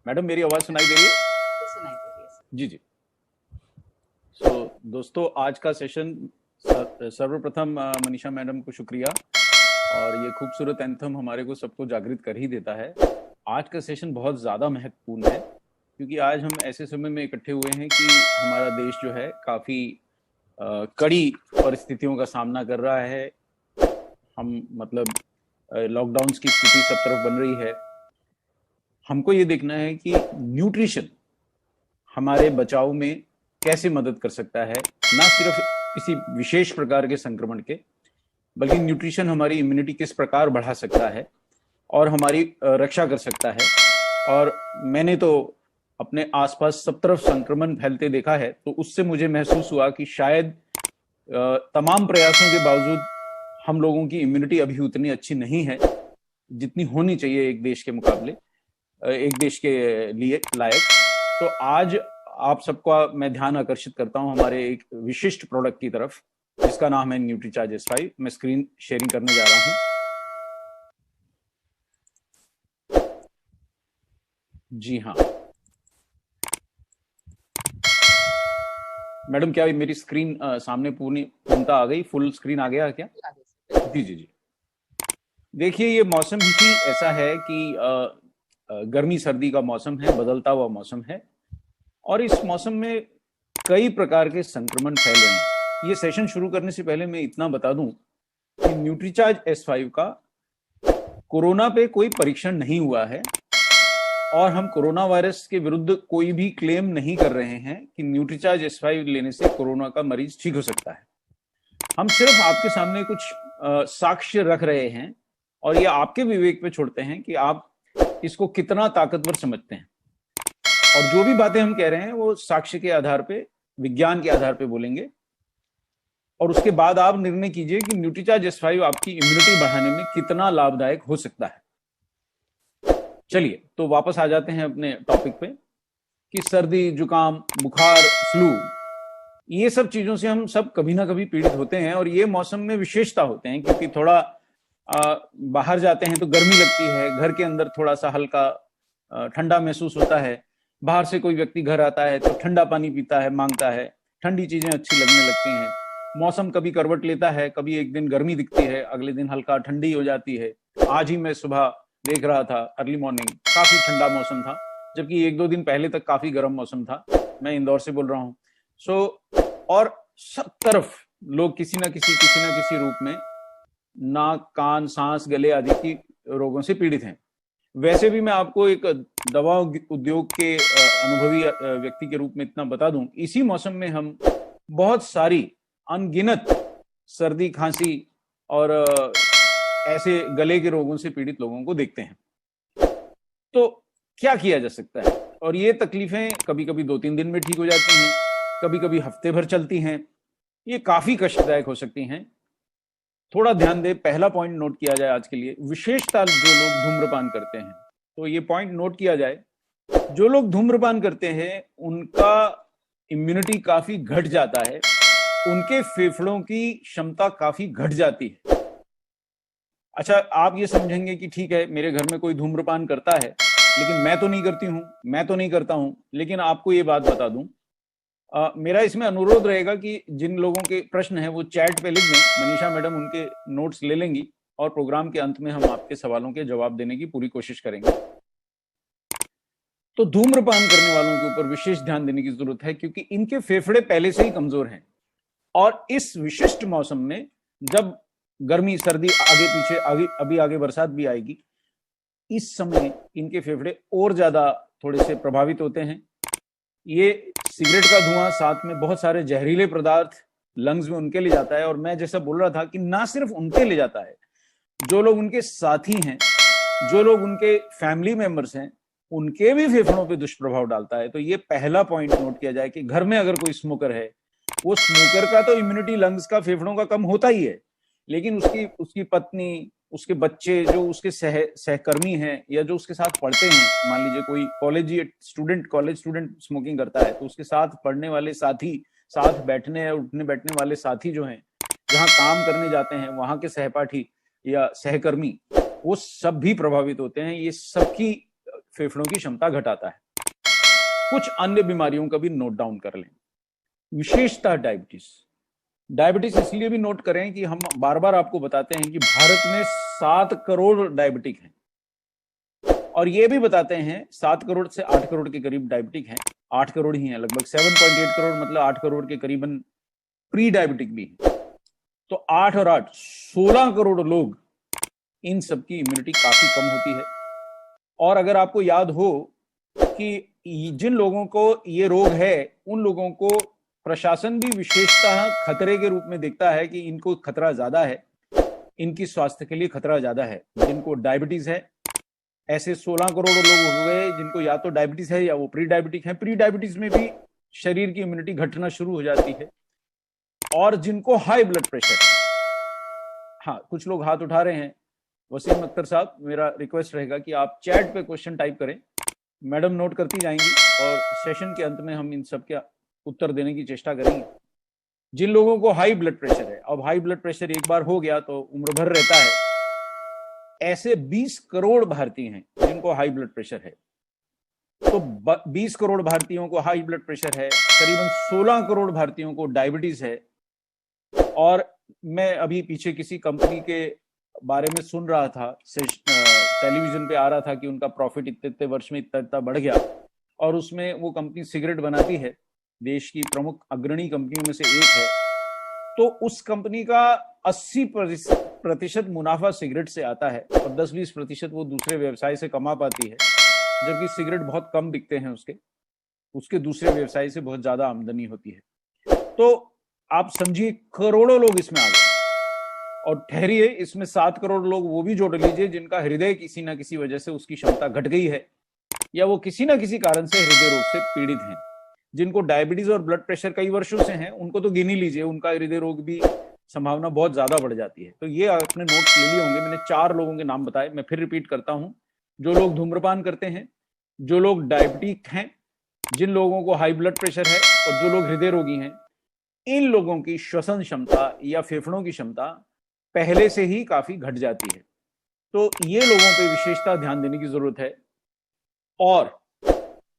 Madam मेरी आवाज सुनाई दे रही है? सुनाई दे रही है सर। जी जी। दोस्तों आज का सेशन सर्वप्रथम मनीषा मैडम को शुक्रिया। और ये खूबसूरत एंथम हमारे को सबको जागृत कर ही देता है। आज का सेशन बहुत ज़्यादा महत्वपूर्ण है क्योंकि आज हम ऐसे समय में इकट्ठे हुए हैं कि हमारा देश जो है काफ़ी कड़ी परिस्थितियों का सामना कर रहा है। हम मतलब लॉकडाउन की स्थिति सब तरफ बन रही है। हमको ये देखना है कि न्यूट्रिशन हमारे बचाव में कैसे मदद कर सकता है, ना सिर्फ किसी विशेष प्रकार के संक्रमण के, बल्कि न्यूट्रिशन हमारी इम्यूनिटी किस प्रकार बढ़ा सकता है और हमारी रक्षा कर सकता है। और मैंने तो अपने आसपास सब तरफ संक्रमण फैलते देखा है, तो उससे मुझे महसूस हुआ कि शायद तमाम प्रयासों के बावजूद हम लोगों की इम्यूनिटी अभी उतनी अच्छी नहीं है जितनी होनी चाहिए एक देश के मुकाबले, एक देश के लिए लायक। तो आज आप सबका मैं ध्यान आकर्षित करता हूं हमारे एक विशिष्ट प्रोडक्ट की तरफ, जिसका नाम है न्यूट्रीचार्ज S5। मैं स्क्रीन शेयरिंग करने जा रहा हूं। जी हाँ मैडम, क्या मेरी स्क्रीन सामने पूर्णता आ गई? फुल स्क्रीन आ गया क्या? जी जी जी। देखिए, ये मौसम ही ऐसा है कि गर्मी सर्दी का मौसम है, बदलता हुआ मौसम है, और इस मौसम में कई प्रकार के संक्रमण फैल रहे हैं। ये सेशन शुरू करने से पहले मैं इतना बता दूं कि न्यूट्रीचार्ज S5 का कोरोना पे कोई परीक्षण नहीं हुआ है और हम कोरोना वायरस के विरुद्ध कोई भी क्लेम नहीं कर रहे हैं कि न्यूट्रीचार्ज S5 लेने से कोरोना का मरीज ठीक हो सकता है। हम सिर्फ आपके सामने कुछ साक्ष्य रख रहे हैं और ये आपके विवेक पे छोड़ते हैं कि आप इसको कितना ताकतवर समझते हैं। और जो भी बातें हम कह रहे हैं वो साक्ष्य के आधार पे, विज्ञान के आधार पे बोलेंगे, और उसके बाद आप निर्णय कीजिए कि न्यूट्रीचार्ज S5 आपकी इम्यूनिटी बढ़ाने में कितना लाभदायक हो सकता है। चलिए तो वापस आ जाते हैं अपने टॉपिक पे कि सर्दी, जुकाम, बुखार, फ्लू, ये सब चीजों से हम सब कभी ना कभी पीड़ित होते हैं। और ये मौसम में विशेषता होते हैं क्योंकि थोड़ा बाहर जाते हैं तो गर्मी लगती है, घर के अंदर थोड़ा सा हल्का ठंडा महसूस होता है, बाहर से कोई व्यक्ति घर आता है तो ठंडा पानी पीता है, मांगता है, ठंडी चीजें अच्छी लगने लगती हैं। मौसम कभी करवट लेता है, कभी एक दिन गर्मी दिखती है, अगले दिन हल्का ठंडी हो जाती है। आज ही मैं सुबह देख रहा था, अर्ली मॉर्निंग काफी ठंडा मौसम था, जबकि एक दो दिन पहले तक काफी गर्म मौसम था। मैं इंदौर से बोल रहा हूँ। और सब तरफ लोग किसी ना किसी रूप में नाक, कान, सांस, गले आदि की रोगों से पीड़ित हैं। वैसे भी मैं आपको एक दवा उद्योग के अनुभवी व्यक्ति के रूप में इतना बता दूं, इसी मौसम में हम बहुत सारी अनगिनत सर्दी, खांसी और ऐसे गले के रोगों से पीड़ित लोगों को देखते हैं। तो क्या किया जा सकता है? और ये तकलीफें कभी कभी 2-3 दिन में ठीक हो जाती हैं, कभी कभी हफ्ते भर चलती हैं। ये काफी कष्टदायक हो सकती हैं। थोड़ा ध्यान दे, पहला पॉइंट नोट किया जाए आज के लिए, विशेषता जो लोग धूम्रपान करते हैं, तो ये पॉइंट नोट किया जाए। जो लोग धूम्रपान करते हैं उनका इम्यूनिटी काफी घट जाता है, उनके फेफड़ों की क्षमता काफी घट जाती है। अच्छा, आप ये समझेंगे कि ठीक है, मेरे घर में कोई धूम्रपान करता है लेकिन मैं तो नहीं करती हूं, मैं तो नहीं करता हूं। लेकिन आपको ये बात बता दूं, मेरा इसमें अनुरोध रहेगा कि जिन लोगों के प्रश्न हैं वो चैट पे लिख दें, मनीषा मैडम उनके नोट्स ले लेंगी और प्रोग्राम के अंत में हम आपके सवालों के जवाब देने की पूरी कोशिश करेंगे। तो धूम्रपान करने वालों के ऊपर विशेष ध्यान देने की जरूरत है क्योंकि इनके फेफड़े पहले से ही कमजोर हैं। और इस विशिष्ट मौसम में जब गर्मी, सर्दी आगे पीछे, अभी आगे बरसात भी आएगी, इस समय इनके फेफड़े और ज्यादा थोड़े से प्रभावित होते हैं। ये सिगरेट का धुआं, साथ में बहुत सारे जहरीले पदार्थ लंग्स में उनके ले जाता है। और मैं जैसा बोल रहा था कि ना सिर्फ उनके ले जाता है, जो लोग उनके साथी हैं, जो लोग उनके फैमिली मेंबर्स हैं, उनके भी फेफड़ों पे दुष्प्रभाव डालता है। तो ये पहला पॉइंट नोट किया जाए कि घर में अगर कोई स्मोकर है, वो स्मोकर का तो इम्यूनिटी लंग्स का, फेफड़ों का कम होता ही है, लेकिन उसकी पत्नी, उसके बच्चे, जो उसके सहकर्मी हैं या जो उसके साथ पढ़ते हैं, मान लीजिए कोई कॉलेज स्टूडेंट स्मोकिंग करता है, तो उसके साथ पढ़ने वाले साथी, साथ बैठने या उठने बैठने वाले साथी जो हैं, जहाँ काम करने जाते हैं वहां के सहपाठी या सहकर्मी, वो सब भी प्रभावित होते हैं। ये सबकी फेफड़ों की क्षमता घटाता है। कुछ अन्य बीमारियों का भी नोट डाउन कर लें। विशेषतः डायबिटीज इसलिए भी नोट करें कि हम बार बार आपको बताते हैं कि भारत में 7 करोड़ डायबिटिक हैं, और ये भी बताते हैं 7 करोड़ से 8 करोड़ के करीब डायबिटिक हैं। 8 करोड़ ही हैं, लगभग 7.8 करोड़, मतलब 8 करोड़ के करीबन प्री डायबिटिक भी हैं। तो 8 और 8 16 करोड़ लोग, इन सबकी इम्यूनिटी काफी कम होती है। और अगर आपको याद हो कि जिन लोगों को ये रोग है उन लोगों को प्रशासन भी विशेषतः खतरे के रूप में देखता है कि इनको खतरा ज्यादा है, इनकी स्वास्थ्य के लिए खतरा ज्यादा है। जिनको डायबिटीज है, ऐसे 16 करोड़ लोग हो गए जिनको या तो डायबिटीज है या वो प्री डायबिटिक है। प्री डायबिटीज में भी शरीर की इम्यूनिटी घटना शुरू हो जाती है। और जिनको हाई ब्लड प्रेशर है, हाँ कुछ लोग हाथ उठा रहे हैं। वसीम अख्तर साहब, मेरा रिक्वेस्ट रहेगा कि आप चैट पे क्वेश्चन टाइप करें, मैडम नोट करती जाएंगी और सेशन के अंत में हम इन सब के उत्तर देने की चेष्टा करेंगे। जिन लोगों को हाई ब्लड प्रेशर है, अब हाई ब्लड प्रेशर एक बार हो गया तो उम्र भर रहता है, ऐसे 20 करोड़ भारतीय हैं जिनको हाई ब्लड प्रेशर है। तो 20 करोड़ भारतीयों को हाई ब्लड प्रेशर है, करीबन 16 करोड़ भारतीयों को डायबिटीज है। और मैं अभी पीछे किसी कंपनी के बारे में सुन रहा था, टेलीविजन पे आ रहा था कि उनका प्रॉफिट इतने वर्ष में इतना बढ़ गया, और उसमें वो कंपनी सिगरेट बनाती है, देश की प्रमुख अग्रणी कंपनियों में से एक है। तो उस कंपनी का 80% मुनाफा सिगरेट से आता है और 10-20% वो दूसरे व्यवसाय से कमा पाती है, जबकि सिगरेट बहुत कम बिकते हैं उसके दूसरे व्यवसाय से बहुत ज्यादा आमदनी होती है। तो आप समझिए करोड़ों लोग इसमें आ गए। और ठहरिए, इसमें 7 करोड़ लोग वो भी जोड़ लीजिए जिनका हृदय किसी ना किसी वजह से उसकी क्षमता घट गई है, या वो किसी ना किसी कारण से हृदय रोग से पीड़ित हैं। जिनको डायबिटीज और ब्लड प्रेशर कई वर्षों से हैं, उनको तो गिन ही लीजिए, उनका हृदय रोग भी संभावना बहुत ज्यादा बढ़ जाती है। तो ये आपने नोट्स ले लिए होंगे, मैंने 4 लोगों के नाम बताए, मैं फिर रिपीट करता हूं। जो लोग धूम्रपान करते हैं, जो लोग डायबिटिक हैं, जिन लोगों को हाई ब्लड प्रेशर है, और जो लोग हृदय रोगी हैं, इन लोगों की श्वसन क्षमता या फेफड़ों की क्षमता पहले से ही काफी घट जाती है। तो ये लोगों पे विशेषता ध्यान देने की जरूरत है। और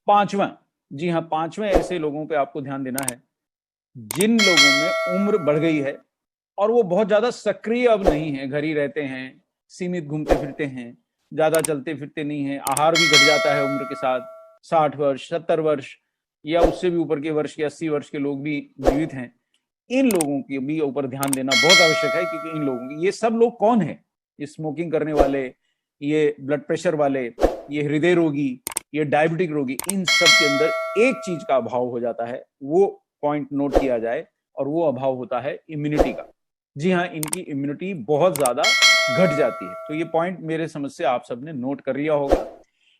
पांचवा, जी हाँ, पांचवें ऐसे लोगों पे आपको ध्यान देना है जिन लोगों में उम्र बढ़ गई है और वो बहुत ज्यादा सक्रिय अब नहीं है, घर ही रहते हैं, सीमित घूमते फिरते हैं, ज्यादा चलते फिरते नहीं है, आहार भी घट जाता है उम्र के साथ। 60 वर्ष, 70 वर्ष या उससे भी ऊपर के वर्ष के 80 वर्ष के लोग भी जीवित हैं। इन लोगों के भी ऊपर ध्यान देना बहुत आवश्यक है, क्योंकि इन लोगों की, ये सब लोग कौन है? ये स्मोकिंग करने वाले, ये ब्लड प्रेशर वाले, ये हृदय रोगी, ये डायबिटिक रोगी, इन सब के अंदर एक चीज का अभाव हो जाता है, वो पॉइंट नोट किया जाए, और वो अभाव होता है इम्यूनिटी का। जी हाँ, इनकी इम्यूनिटी बहुत ज्यादा घट जाती है। तो ये पॉइंट मेरे समझ से आप सबने नोट कर लिया होगा।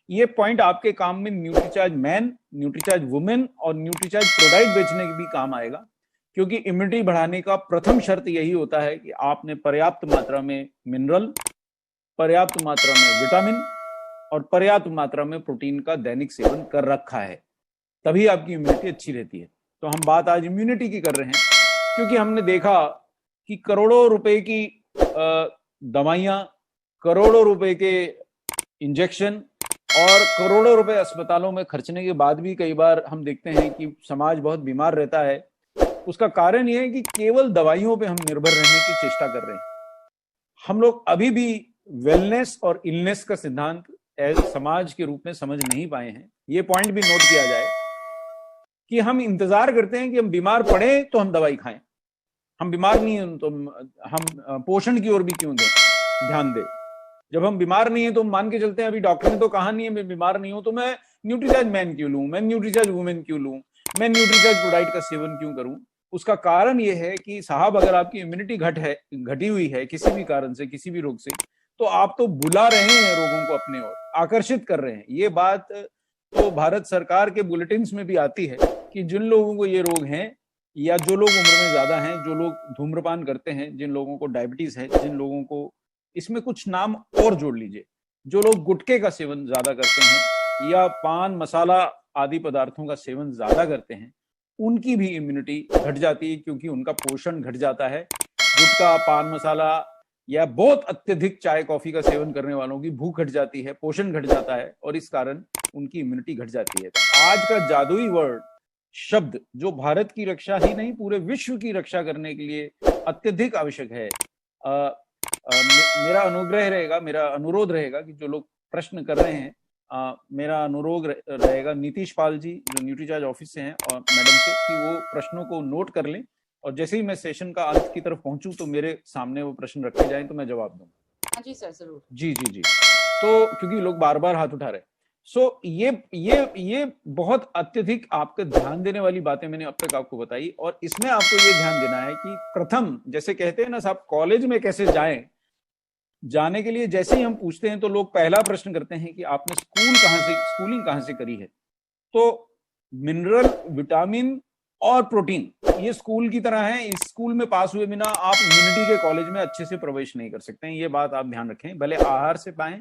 ये पॉइंट आपके काम में न्यूट्रीचार्ज मैन, न्यूट्रीचार्ज वुमेन और न्यूट्रीचार्ज प्रोडाइट बेचने के भी काम आएगा, क्योंकि इम्यूनिटी बढ़ाने का प्रथम शर्त यही होता है कि आपने पर्याप्त मात्रा में मिनरल, पर्याप्त मात्रा में विटामिन और पर्याप्त मात्रा में प्रोटीन का दैनिक सेवन कर रखा है, तभी आपकी इम्यूनिटी अच्छी रहती है। तो हम बात आज इम्यूनिटी की कर रहे हैं, क्योंकि हमने देखा कि करोड़ों रुपए की दवाइयां, करोड़ों रुपए के इंजेक्शन और करोड़ों रुपए अस्पतालों में खर्चने के बाद भी कई बार हम देखते हैं कि समाज बहुत बीमार रहता है। उसका कारण यह है कि केवल दवाइयों पे हम निर्भर रहने की चेष्टा कर रहे हैं। हम लोग अभी भी वेलनेस और इलनेस का सिद्धांत समाज के रूप में समझ नहीं पाए हैं। ये पॉइंट भी नोट किया जाए कि हम इंतजार करते हैं कि हम बीमार पड़े तो हम दवाई खाएं, हम बीमार नहीं हैं तो हम पोषण की ओर भी क्यों ध्यान दें। जब हम बीमार नहीं है तो हम मान के चलते हैं अभी डॉक्टर ने तो कहा नहीं है मैं बीमार नहीं हूं, तो मैं न्यूट्रीचार्ज मैन क्यों लूं, मैं न्यूट्रीचार्ज वुमेन क्यों लूं, मैं न्यूट्रीचार्ज प्रोडाइट का सेवन क्यों करूं। उसका कारण यह है कि साहब, अगर आपकी इम्यूनिटी घटी हुई है किसी भी कारण से, किसी भी रोग से, तो आप तो बुला रहे हैं रोगों को अपने ओर, आकर्षित कर रहे हैं। ये बात तो भारत सरकार के बुलेटिन्स में भी आती है कि जिन लोगों को ये रोग हैं, या जो लोग उम्र में ज्यादा हैं, जो लोग धूम्रपान करते हैं, जिन लोगों को डायबिटीज है, जिन लोगों को, इसमें कुछ नाम और जोड़ लीजिए, जो लोग गुटखे का सेवन ज्यादा करते हैं या पान मसाला आदि पदार्थों का सेवन ज्यादा करते हैं, उनकी भी इम्यूनिटी घट जाती है, क्योंकि उनका पोषण घट जाता है। गुटखा, पान मसाला या बहुत अत्यधिक चाय कॉफी का सेवन करने वालों की भूख घट जाती है, पोषण घट जाता है और इस कारण उनकी इम्यूनिटी घट जाती है। तो आज का जादुई वर्ड शब्द जो भारत की रक्षा ही नहीं पूरे विश्व की रक्षा करने के लिए अत्यधिक आवश्यक है, मेरा अनुग्रह रहेगा, मेरा अनुरोध रहेगा कि जो लोग प्रश्न कर रहे हैं, मेरा अनुरोध रहेगा नीतीश पाल जी जो न्यूट्रीचार्ज ऑफिस से हैं और मैडम से, कि वो प्रश्नों को नोट कर लें और जैसे ही मैं सेशन का अंत की तरफ पहुंचूं तो मेरे सामने वो प्रश्न रखे जाएं तो मैं जवाब दूंगा। हाँ जी सर, जरूर। जी जी जी। तो क्योंकि लोग बार बार हाथ उठा रहे, सो ये बहुत अत्यधिक आपका ध्यान देने वाली बातें मैंने अब तक आपको बताई। और इसमें आपको ये ध्यान देना है कि प्रथम, जैसे कहते हैं ना साहब, कॉलेज में कैसे जाएं, जाने के लिए जैसे ही हम पूछते हैं तो लोग पहला प्रश्न करते हैं कि आपने स्कूलिंग कहां से करी है। तो मिनरल, विटामिन और प्रोटीन ये स्कूल की तरह है। इस स्कूल में पास हुए बिना आप इम्यूनिटी के कॉलेज में अच्छे से प्रवेश नहीं कर सकते हैं, ये बात आप ध्यान रखें। भले आहार से पाएं,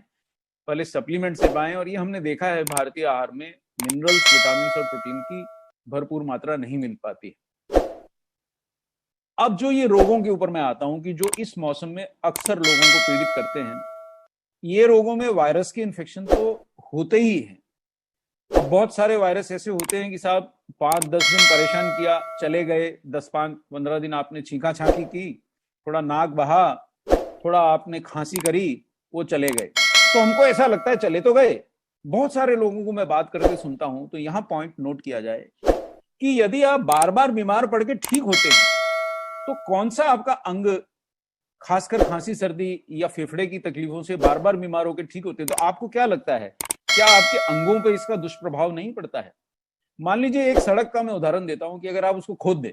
भले सप्लीमेंट से पाएं, और ये हमने देखा है भारतीय आहार में मिनरल्स, विटामिन और प्रोटीन की भरपूर मात्रा नहीं मिल पाती है। अब जो ये रोगों के ऊपर मैं आता हूं कि जो इस मौसम में अक्सर लोगों को पीड़ित करते हैं, ये रोगों में वायरस के इन्फेक्शन तो होते ही हैं। अब बहुत सारे वायरस ऐसे होते हैं कि साहब 5-10 दिन परेशान किया, चले गए। 10-15 दिन आपने छींका छांकी की, थोड़ा नाक बहा, थोड़ा आपने खांसी करी, वो चले गए। तो हमको ऐसा लगता है चले तो गए। बहुत सारे लोगों को मैं बात करके सुनता हूं, तो यहां पॉइंट नोट किया जाए कि यदि आप बार बार बीमार पड़ के ठीक होते हैं तो कौन सा आपका अंग, खासकर खांसी सर्दी या फेफड़े की तकलीफों से बार बार बीमार होकर ठीक होते हैं, तो आपको क्या लगता है, क्या आपके अंगों पर इसका दुष्प्रभाव नहीं पड़ता है? मान लीजिए एक सड़क का मैं उदाहरण देता हूं कि अगर आप उसको खोद दें,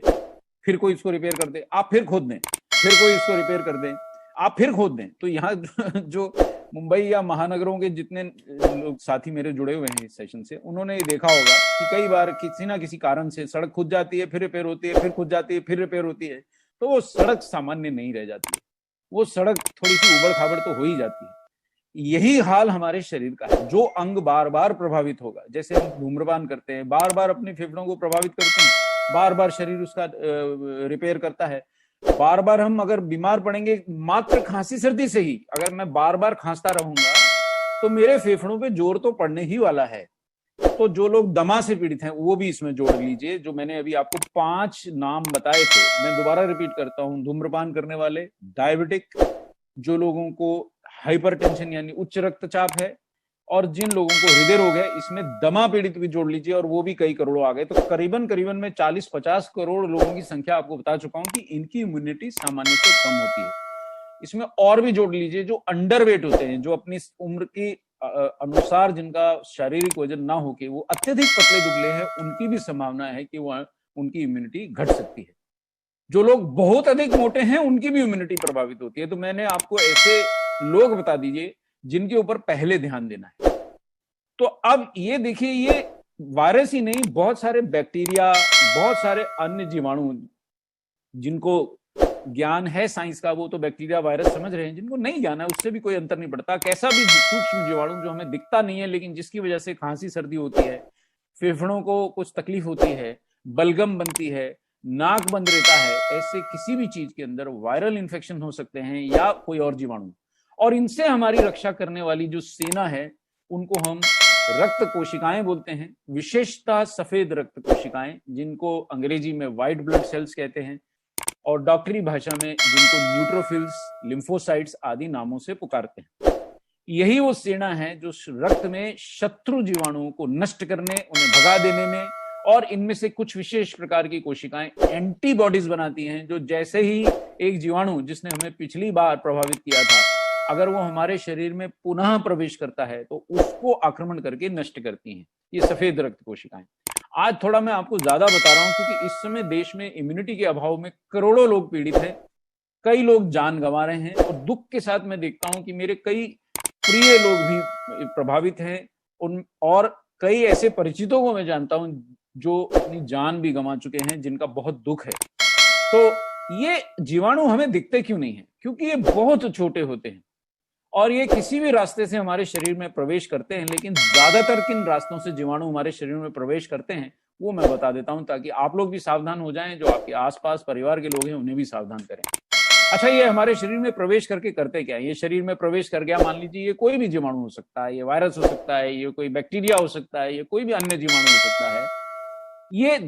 फिर कोई इसको रिपेयर कर दे, आप फिर खोद दें, फिर कोई इसको रिपेयर कर दे, आप फिर खोद दें, तो यहाँ जो मुंबई या महानगरों के जितने लोग साथी मेरे जुड़े हुए हैं इस सेशन से, उन्होंने ये देखा होगा कि कई बार किसी ना किसी कारण से सड़क खुद जाती है, फिर रिपेयर होती है, फिर खुद जाती है, फिर रिपेयर होती है, तो वो सड़क सामान्य नहीं रह जाती है, वो सड़क थोड़ी सी उबड़ खाबड़ तो हो ही जाती है। यही हाल हमारे शरीर का है। जो अंग बार बार प्रभावित होगा, जैसे हम धूम्रपान करते हैं, बार बार अपने फेफड़ों को प्रभावित करते हैं, बार बार शरीर उसका रिपेयर करता है। बार बार हम अगर बीमार पड़ेंगे मात्र खांसी सर्दी से ही, अगर मैं बार बार खांसता रहूंगा तो मेरे फेफड़ों पे जोर तो पड़ने ही वाला है। तो जो लोग दमा से पीड़ित हैं वो भी इसमें जोड़ लीजिए। जो मैंने अभी आपको 5 नाम बताए थे, मैं दोबारा रिपीट करता हूं। धूम्रपान करने वाले, डायबिटिक, जो लोगों को हाइपरटेंशन यानी उच्च रक्तचाप है, और जिन लोगों को हृदय रोग है, इसमें दमा पीड़ित भी जोड़ लीजिए, और वो भी कई करोड़ों आ गए। तो करीबन मैं 40-50 करोड़ लोगों की संख्या आपको बता चुका हूं कि इनकी इम्यूनिटी सामान्य से कम होती है। इसमें और भी जोड़ लीजिए जो अंडरवेट होते हैं, जो अपनी उम्र की अनुसार जिनका शारीरिक वजन ना हो के वो अत्यधिक पतले दुबले हैं, उनकी भी संभावना है कि वो उनकी इम्यूनिटी घट सकती है। जो लोग बहुत अधिक मोटे हैं उनकी भी इम्यूनिटी प्रभावित होती है। तो मैंने आपको ऐसे लोग बता दीजिए जिनके ऊपर पहले ध्यान देना है। तो अब ये देखिए, ये वायरस ही नहीं, बहुत सारे बैक्टीरिया, बहुत सारे अन्य जीवाणु, जिनको ज्ञान है साइंस का वो तो बैक्टीरिया वायरस समझ रहे हैं, जिनको नहीं ज्ञान है उससे भी कोई अंतर नहीं पड़ता। कैसा भी सूक्ष्म जीवाणु जो हमें दिखता नहीं है लेकिन जिसकी वजह से खांसी सर्दी होती है, फेफड़ों को कुछ तकलीफ होती है, बलगम बनती है, नाक बंद रहता है, ऐसे किसी भी चीज के अंदर वायरल इंफेक्शन हो सकते हैं या कोई और जीवाणु। और इनसे हमारी रक्षा करने वाली जो सेना है उनको हम रक्त कोशिकाएं बोलते हैं, विशेषतः सफेद रक्त कोशिकाएं, जिनको अंग्रेजी में व्हाइट ब्लड सेल्स कहते हैं, और डॉक्टरी भाषा में जिनको न्यूट्रोफिल्स, लिम्फोसाइट्स आदि नामों से पुकारते हैं। यही वो सेना है जो रक्त में शत्रु जीवाणुओं को नष्ट करने, उन्हें भगा देने में, और इनमें से कुछ विशेष प्रकार की कोशिकाएं एंटीबॉडीज बनाती हैं, जो जैसे ही एक जीवाणु जिसने हमें पिछली बार प्रभावित किया था, अगर वो हमारे शरीर में पुनः प्रवेश करता है तो उसको आक्रमण करके नष्ट करती हैं। ये सफेद रक्त कोशिकाएं। आज थोड़ा मैं आपको ज्यादा बता रहा हूं क्योंकि इस समय देश में इम्यूनिटी के अभाव में करोड़ों लोग पीड़ित हैं, कई लोग जान गंवा रहे हैं, और दुख के साथ मैं देखता हूं कि मेरे कई प्रिय लोग भी प्रभावित हैं, और कई ऐसे परिचितों को मैं जानता हूं जो अपनी जान भी गंवा चुके हैं, जिनका बहुत दुख है। तो ये जीवाणु हमें दिखते क्यों नहीं है? क्योंकि ये बहुत छोटे होते हैं और ये किसी भी रास्ते से हमारे शरीर में प्रवेश करते हैं। लेकिन ज्यादातर किन रास्तों से जीवाणु हमारे शरीर में प्रवेश करते हैं वो मैं बता देता हूं, ताकि आप लोग भी सावधान हो जाएं, जो आपके आसपास परिवार के लोग हैं उन्हें भी सावधान करें। अच्छा, ये हमारे शरीर में प्रवेश करके करते क्या है? ये शरीर में प्रवेश कर गया, मान लीजिए ये कोई भी जीवाणु हो सकता है, ये वायरस हो सकता है, ये कोई बैक्टीरिया हो सकता है, ये कोई भी अन्य जीवाणु हो सकता है। ये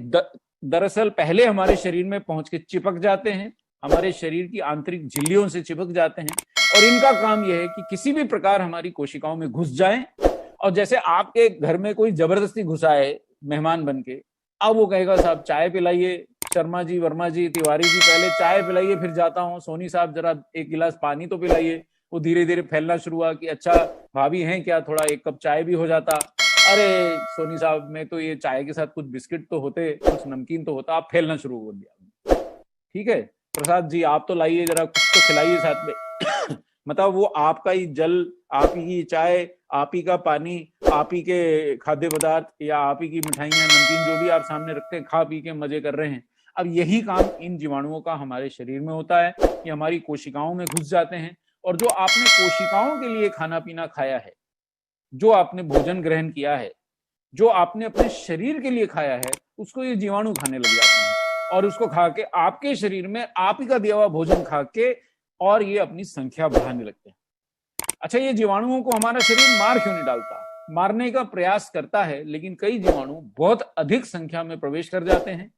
दरअसल पहले हमारे शरीर में पहुंच के चिपक जाते हैं, हमारे शरीर की आंतरिक झिल्लियों से चिपक जाते हैं, और इनका काम यह है कि किसी भी प्रकार हमारी कोशिकाओं में घुस जाएं। और जैसे आपके घर में कोई जबरदस्ती घुसाए मेहमान बन के, अब वो कहेगा साहब चाय पिलाइए, शर्मा जी, वर्मा जी, तिवारी जी, पहले चाय पिलाइए फिर जाता हूँ, सोनी साहब जरा एक गिलास पानी तो पिलाइए। वो धीरे धीरे फैलना शुरू हुआ कि अच्छा भाभी हैं क्या, थोड़ा एक कप चाय भी हो जाता। अरे सोनी साहब में तो ये चाय के साथ कुछ बिस्किट तो होते, कुछ नमकीन तो होता, आप फैलना शुरू कर दिया। ठीक है, प्रसाद जी आप तो लाइए जरा, कुछ तो खिलाइए साथ में। मतलब वो आपका ही जल, आप ही की चाय, आप ही का पानी, आप ही के खाद्य पदार्थ या आप ही की मिठाइयां, नमकीन, जो भी आप सामने रखते हैं, खा पी के मजे कर रहे हैं। अब यही काम इन जीवाणुओं का हमारे शरीर में होता है, कि हमारी कोशिकाओं में घुस जाते हैं, और जो आपने कोशिकाओं के लिए खाना पीना खाया है, जो आपने भोजन ग्रहण किया है, जो आपने अपने शरीर के लिए खाया है, उसको ये जीवाणु खाने लग जाते हैं, और उसको खा के आपके शरीर में आप ही का दिया हुआ भोजन खा के, और ये अपनी संख्या बढ़ाने लगते हैं। अच्छा, ये जीवाणुओं को हमारा शरीर मार क्यों नहीं डालता? मारने का प्रयास करता है, लेकिन कई जीवाणु बहुत अधिक संख्या में प्रवेश कर जाते हैं,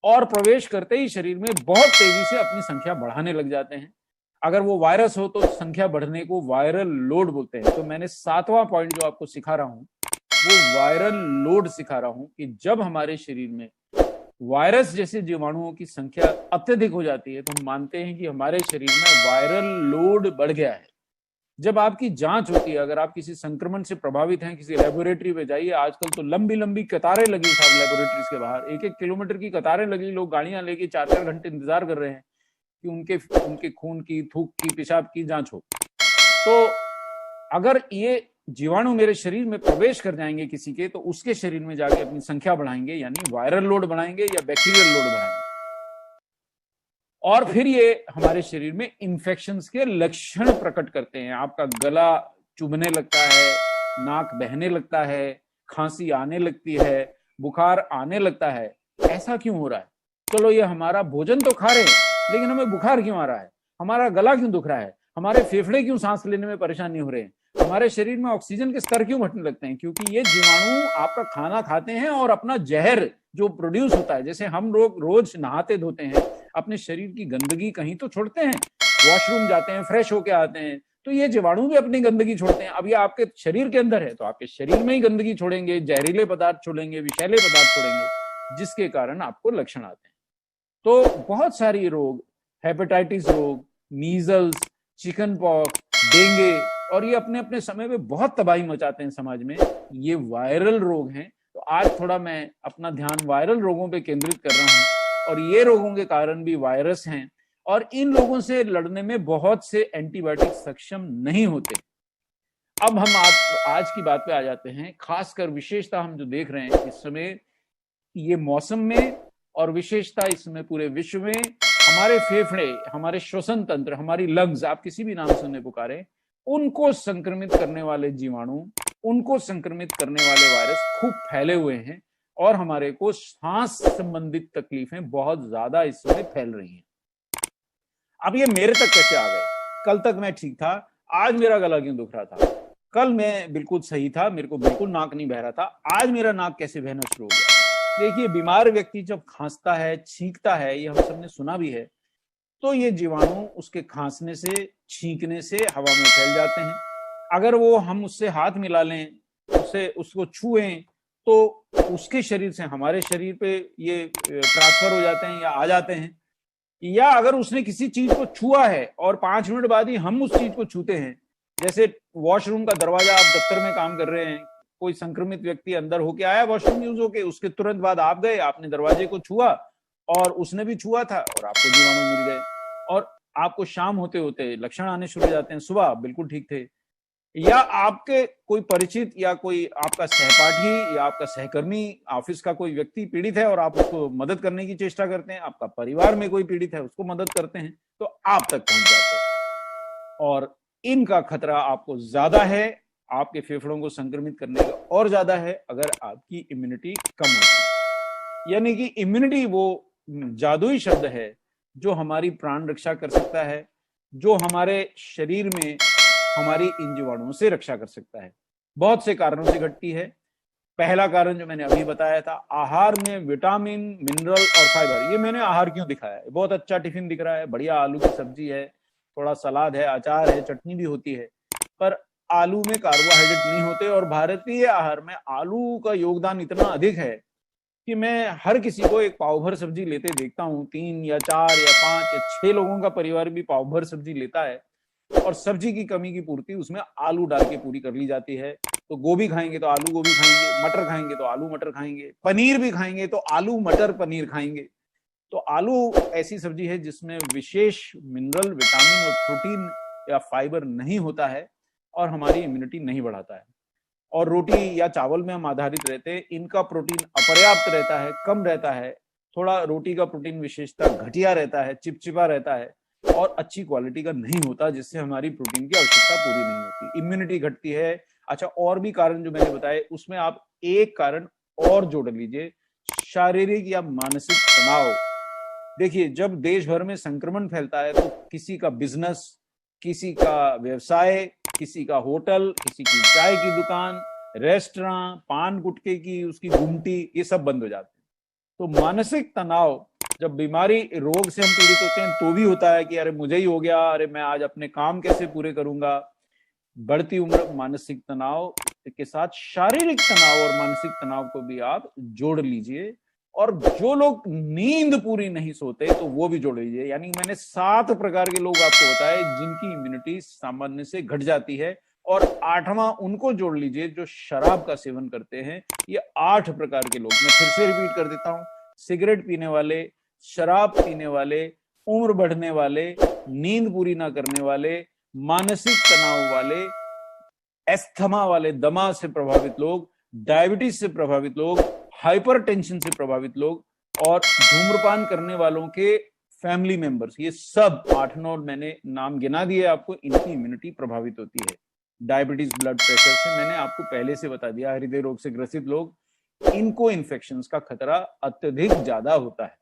और प्रवेश करते ही शरीर में बहुत तेजी से अपनी संख्या बढ़ाने लग जाते हैं। अगर वो वायरस हो तो संख्या बढ़ने को वायरल लोड बोलते हैं। तो मैंने 7वां पॉइंट जो आपको सिखा रहा हूं, वो वायरल लोड सिखा रहा हूं, कि जब हमारे शरीर में वायरस जैसे जीवाणुओं की संख्या अत्यधिक हो जाती है, तो हम मानते हैं कि हमारे शरीर में वायरल लोड बढ़ गया है। जब आपकी जांच होती है, अगर आप किसी संक्रमण से प्रभावित हैं, किसी लेबोरेटरी में जाइए, आजकल तो लंबी लंबी कतारें लगी साहब लेबोरेटरीज के बाहर, 1-1 किलोमीटर की कतारें लगी, लोग गाड़ियां लेके 4-4 घंटे इंतजार कर रहे हैं कि उनके खून की, थूक की, पेशाब की जांच हो। तो अगर ये जीवाणु मेरे शरीर में प्रवेश कर जाएंगे किसी के, तो उसके शरीर में जाके अपनी संख्या बढ़ाएंगे, यानी वायरल लोड बढ़ाएंगे या बैक्टीरियल लोड बढ़ाएंगे, और फिर ये हमारे शरीर में इंफेक्शंस के लक्षण प्रकट करते हैं। आपका गला चुभने लगता है, नाक बहने लगता है, खांसी आने लगती है, बुखार आने लगता है। ऐसा क्यों हो रहा है? चलो, ये हमारा भोजन तो खा रहे हैं, लेकिन हमें बुखार क्यों आ रहा है? हमारा गला क्यों दुख रहा है? हमारे फेफड़े क्यों सांस लेने में परेशानी हो रहे हैं? हमारे शरीर में ऑक्सीजन के स्तर क्यों घटने लगते हैं? क्योंकि ये जीवाणु आपका खाना खाते हैं और अपना जहर जो प्रोड्यूस होता है, जैसे हम लोग रोज नहाते धोते हैं, अपने शरीर की गंदगी कहीं तो छोड़ते हैं, वॉशरूम जाते हैं, फ्रेश होके आते हैं, तो ये जीवाणु भी अपनी गंदगी छोड़ते हैं। अब ये आपके शरीर के अंदर है, तो आपके शरीर में ही गंदगी छोड़ेंगे, जहरीले पदार्थ छोड़ेंगे, विषैले पदार्थ छोड़ेंगे, जिसके कारण आपको लक्षण आते हैं। तो बहुत सारी रोग, हेपेटाइटिस रोग, मीजल्स, चिकन पॉक्स, डेंगू, और ये अपने अपने समय में बहुत तबाही मचाते हैं समाज में, ये वायरल रोग हैं। तो आज थोड़ा मैं अपना ध्यान वायरल रोगों पे केंद्रित कर रहा हूं, और ये रोगों के कारण भी वायरस हैं, और इन लोगों से लड़ने में बहुत से एंटीबायोटिक सक्षम नहीं होते। अब हम आज की बात पे आ जाते हैं। खासकर विशेषता हम जो देख रहे हैं इस समय ये मौसम में, और विशेषता इस समय पूरे विश्व में, हमारे फेफड़े, हमारे श्वसन तंत्र, हमारी लंग्स, आप किसी भी नाम से उन्हें पुकारें, उनको संक्रमित करने वाले जीवाणु, उनको संक्रमित करने वाले वायरस खूब फैले हुए हैं, और हमारे को सांस संबंधित तकलीफें बहुत ज्यादा इस समय फैल रही हैं। अब ये मेरे तक कैसे आ गए? कल तक मैं ठीक था, आज मेरा गला क्यों दुख रहा था? कल मैं बिल्कुल सही था, मेरे को बिल्कुल नाक नहीं बह रहा था, आज मेरा नाक कैसे बहना शुरू हो गया? देखिए, बीमार व्यक्ति जब खांसता है, छींकता है, ये हम सबने सुना भी है, तो ये जीवाणु उसके खांसने से, छींकने से हवा में फैल जाते हैं। अगर वो हम उससे हाथ मिला लें, उसको छुएं, तो उसके शरीर से हमारे शरीर पे ये ट्रांसफर हो जाते हैं या आ जाते हैं। या अगर उसने किसी चीज को छुआ है और 5 मिनट बाद ही हम उस चीज को छूते हैं, जैसे वॉशरूम का दरवाजा, आप दफ्तर में काम कर रहे हैं, कोई संक्रमित व्यक्ति अंदर होके आया वॉशरूम यूज होके, उसके तुरंत बाद आप गए, आपने दरवाजे को छुआ, और उसने भी छुआ था, और आपको जीवाणु मिल गए, और आपको शाम होते होते लक्षण आने शुरू हो जाते हैं। सुबह बिल्कुल ठीक थे, या आपके कोई परिचित या कोई आपका सहपाठी या आपका सहकर्मी, ऑफिस का कोई व्यक्ति पीड़ित है और आप उसको मदद करने की चेष्टा करते हैं, आपका परिवार में कोई पीड़ित है उसको मदद करते हैं, तो आप तक पहुंच जाते हैं। और इनका खतरा आपको ज्यादा है, आपके फेफड़ों को संक्रमित करने का और ज्यादा है, अगर आपकी इम्यूनिटी कम होती है। यानी कि इम्यूनिटी वो जादुई शब्द है जो हमारी प्राण रक्षा कर सकता है, जो हमारे शरीर में हमारी इन जीवाणुओं से रक्षा कर सकता है। बहुत से कारणों से घटती है। पहला कारण जो मैंने अभी बताया था, आहार में विटामिन, मिनरल और फाइबर। ये मैंने आहार क्यों दिखाया है, बहुत अच्छा टिफिन दिख रहा है, बढ़िया आलू की सब्जी है, थोड़ा सलाद है, अचार है, चटनी भी होती है, पर आलू में कार्बोहाइड्रेट नहीं होते। और भारतीय आहार में आलू का योगदान इतना अधिक है कि मैं हर किसी को एक पाव भर सब्जी लेते देखता हूँ। 3 या 4 या 5 या 6 लोगों का परिवार भी पाव भर सब्जी लेता है, और सब्जी की कमी की पूर्ति उसमें आलू डाल के पूरी कर ली जाती है। तो गोभी खाएंगे तो आलू गोभी खाएंगे, मटर खाएंगे तो आलू मटर खाएंगे, पनीर भी खाएंगे तो आलू मटर पनीर खाएंगे। तो आलू ऐसी सब्जी है जिसमें विशेष मिनरल, विटामिन और प्रोटीन या फाइबर नहीं होता है, और हमारी इम्यूनिटी नहीं बढ़ाता है। और रोटी या चावल में हम आधारित रहते हैं, इनका प्रोटीन अपर्याप्त रहता है, कम रहता है। थोड़ा रोटी का प्रोटीन विशेषता घटिया रहता है, चिपचिपा रहता है, और अच्छी क्वालिटी का नहीं होता, जिससे हमारी प्रोटीन की आवश्यकता पूरी नहीं होती, इम्यूनिटी घटती है। अच्छा, और भी कारण जो मैंने बताए, उसमें आप एक कारण और जोड़ लीजिए, शारीरिक या मानसिक तनाव। देखिए, जब देश भर में संक्रमण फैलता है तो किसी का बिजनेस, किसी का व्यवसाय, किसी का होटल, किसी की चाय की दुकान, रेस्टोरेंट, पान गुटखे की उसकी गुमटी, ये सब बंद हो जाते हैं। तो मानसिक तनाव, जब बीमारी, रोग से हम पीड़ित होते हैं तो भी होता है कि अरे मुझे ही हो गया, अरे मैं आज अपने काम कैसे पूरे करूंगा। बढ़ती उम्र, मानसिक तनाव के साथ शारीरिक तनाव और मानसिक तनाव को भी आप जोड़ लीजिए। और जो लोग नींद पूरी नहीं सोते तो वो भी जोड़ लीजिए। यानी मैंने 7 प्रकार के लोग आपको बताए जिनकी इम्यूनिटी सामान्य से घट जाती है, और 8वां उनको जोड़ लीजिए जो शराब का सेवन करते हैं। ये 8 प्रकार के लोग, मैं फिर से रिपीट कर देता हूं, सिगरेट पीने वाले, शराब पीने वाले, उम्र बढ़ने वाले, नींद पूरी ना करने वाले, मानसिक तनाव वाले, एस्थमा वाले, दमा से प्रभावित लोग, डायबिटीज से प्रभावित लोग, हाइपरटेंशन से प्रभावित लोग, और धूम्रपान करने वालों के फैमिली मेंबर्स, ये सब 8-9 मैंने नाम गिना दिए आपको, इनकी इम्यूनिटी प्रभावित होती है। डायबिटीज, ब्लड प्रेशर से मैंने आपको पहले से बता दिया, हृदय रोग से ग्रसित लोग, इनको इन्फेक्शंस का खतरा अत्यधिक ज्यादा होता है।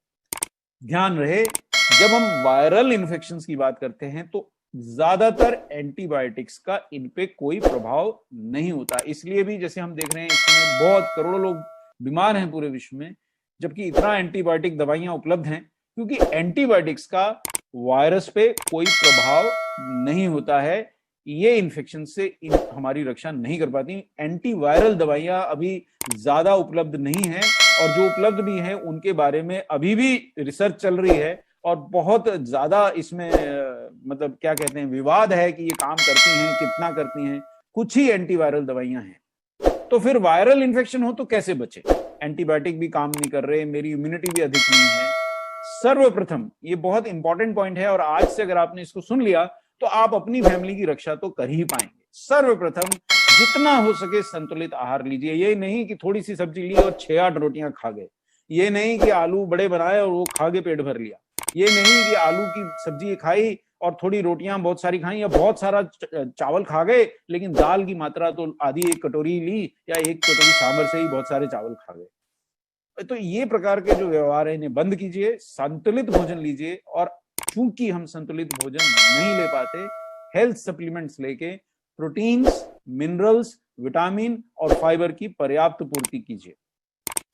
ध्यान रहे, जब हम वायरल इन्फेक्शंस की बात करते हैं तो ज्यादातर एंटीबायोटिक्स का इन पे कोई प्रभाव नहीं होता। इसलिए भी जैसे हम देख रहे हैं इस समय बहुत करोड़ों लोग बीमार हैं पूरे विश्व में, जबकि इतना एंटीबायोटिक दवाइयां उपलब्ध हैं, क्योंकि एंटीबायोटिक्स का वायरस पे कोई प्रभाव नहीं होता है। ये इन्फेक्शन से हमारी रक्षा नहीं कर पाती। एंटीवायरल दवाइयां अभी ज्यादा उपलब्ध नहीं है, और जो उपलब्ध भी है उनके बारे में अभी भी रिसर्च चल रही है, और बहुत ज्यादा इसमें मतलब क्या कहते हैं, विवाद है कि ये काम करती हैं, कितना करती हैं। कुछ ही एंटीवायरल दवाइयां हैं। तो फिर वायरल इन्फेक्शन हो तो कैसे बचे? एंटीबायोटिक भी काम नहीं कर रहे, मेरी इम्यूनिटी भी अधिक नहीं है। सर्वप्रथम, ये बहुत इंपॉर्टेंट पॉइंट है, और आज से अगर आपने इसको सुन लिया तो आप अपनी फैमिली की रक्षा तो कर ही पाएंगे। सर्वप्रथम, जितना हो सके संतुलित आहार लीजिए। ये नहीं कि थोड़ी सी सब्जी ली और 6-8 रोटियां खा गए, ये नहीं कि आलू बड़े बनाए और वो खा के पेट भर लिया, ये नहीं कि आलू की सब्जी खाई और थोड़ी रोटियां बहुत सारी खाई, या बहुत सारा चावल खा गए लेकिन दाल की मात्रा तो आधी 1 कटोरी ली, या 1 कटोरी सांभर से ही बहुत सारे चावल खा गए। तो ये प्रकार के जो व्यवहार है इन्हें बंद कीजिए, संतुलित भोजन लीजिए। और चूंकि हम संतुलित भोजन नहीं ले पाते, हेल्थ सप्लीमेंट्स लेके प्रोटीन्स, मिनरल्स, विटामिन और फाइबर की पर्याप्त पूर्ति कीजिए।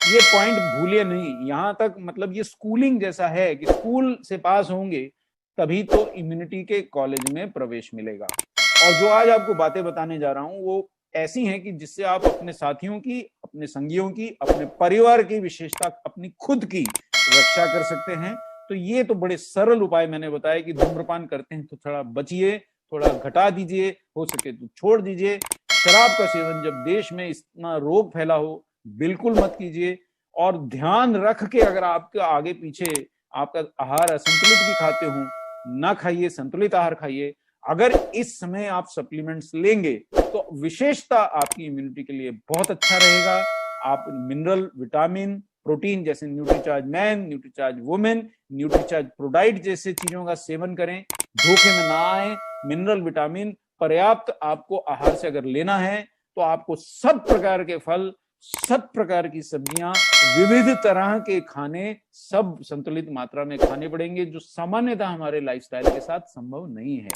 ये पॉइंट भूलिए नहीं। यहां तक मतलब ये स्कूलिंग जैसा है कि स्कूल से पास होंगे तभी तो इम्यूनिटी के कॉलेज में प्रवेश मिलेगा। और जो आज आपको बातें बताने जा रहा हूं वो ऐसी हैं कि जिससे आप अपने साथियों की, अपने संगियों की, अपने परिवार की विशेषता, अपनी खुद की रक्षा कर सकते हैं। तो ये तो बड़े सरल उपाय मैंने बताए कि धूम्रपान करते हैं तो थोड़ा बचिए, थोड़ा घटा दीजिए, हो सके तो छोड़ दीजिए। शराब का सेवन जब देश में इतना रोग फैला हो बिल्कुल मत कीजिए। और ध्यान रख के, अगर आपके आगे पीछे आपका आहार असंतुलित भी खाते हो, ना खाइए, संतुलित आहार खाइए। अगर इस समय आप सप्लीमेंट्स लेंगे तो विशेषता आपकी इम्यूनिटी के लिए बहुत अच्छा रहेगा। आप मिनरल, विटामिन, प्रोटीन जैसे Nutricharge man, Nutricharge women, Nutricharge ProDiet जैसे चीजों का सेवन करें, धोखे में ना आए। मिनरल, विटामिन पर्याप्त आपको आहार से अगर लेना है तो आपको सब प्रकार के फल, सब प्रकार की सब्जियां, विविध तरह के खाने, सब संतुलित मात्रा में खाने पड़ेंगे, जो सामान्यतः हमारे लाइफस्टाइल के साथ संभव नहीं है।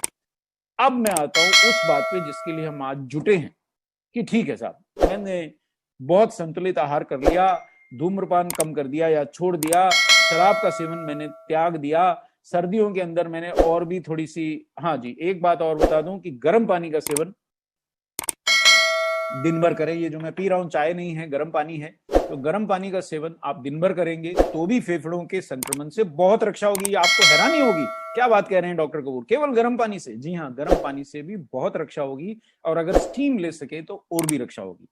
अब मैं आता हूं उस बात पे जिसके लिए हम आज जुटे हैं कि ठीक है साहब, मैंने बहुत संतुलित आहार कर लिया, धूम्रपान कम कर दिया या छोड़ दिया, शराब का सेवन मैंने त्याग दिया, सर्दियों के अंदर मैंने और भी थोड़ी सी, हाँ जी, एक बात और बता दूं कि गर्म पानी का सेवन दिन भर करें। ये जो मैं पी रहा हूं चाय नहीं है, गर्म पानी है, तो गर्म पानी का सेवन आप दिन भर करेंगे तो भी फेफड़ों के संक्रमण से बहुत रक्षा होगी। आपको हैरानी होगी, क्या बात कह रहे हैं डॉक्टर कपूर, केवल गर्म पानी से? जी हाँ, गर्म पानी से भी बहुत रक्षा होगी, और अगर स्टीम ले सके तो और भी रक्षा होगी।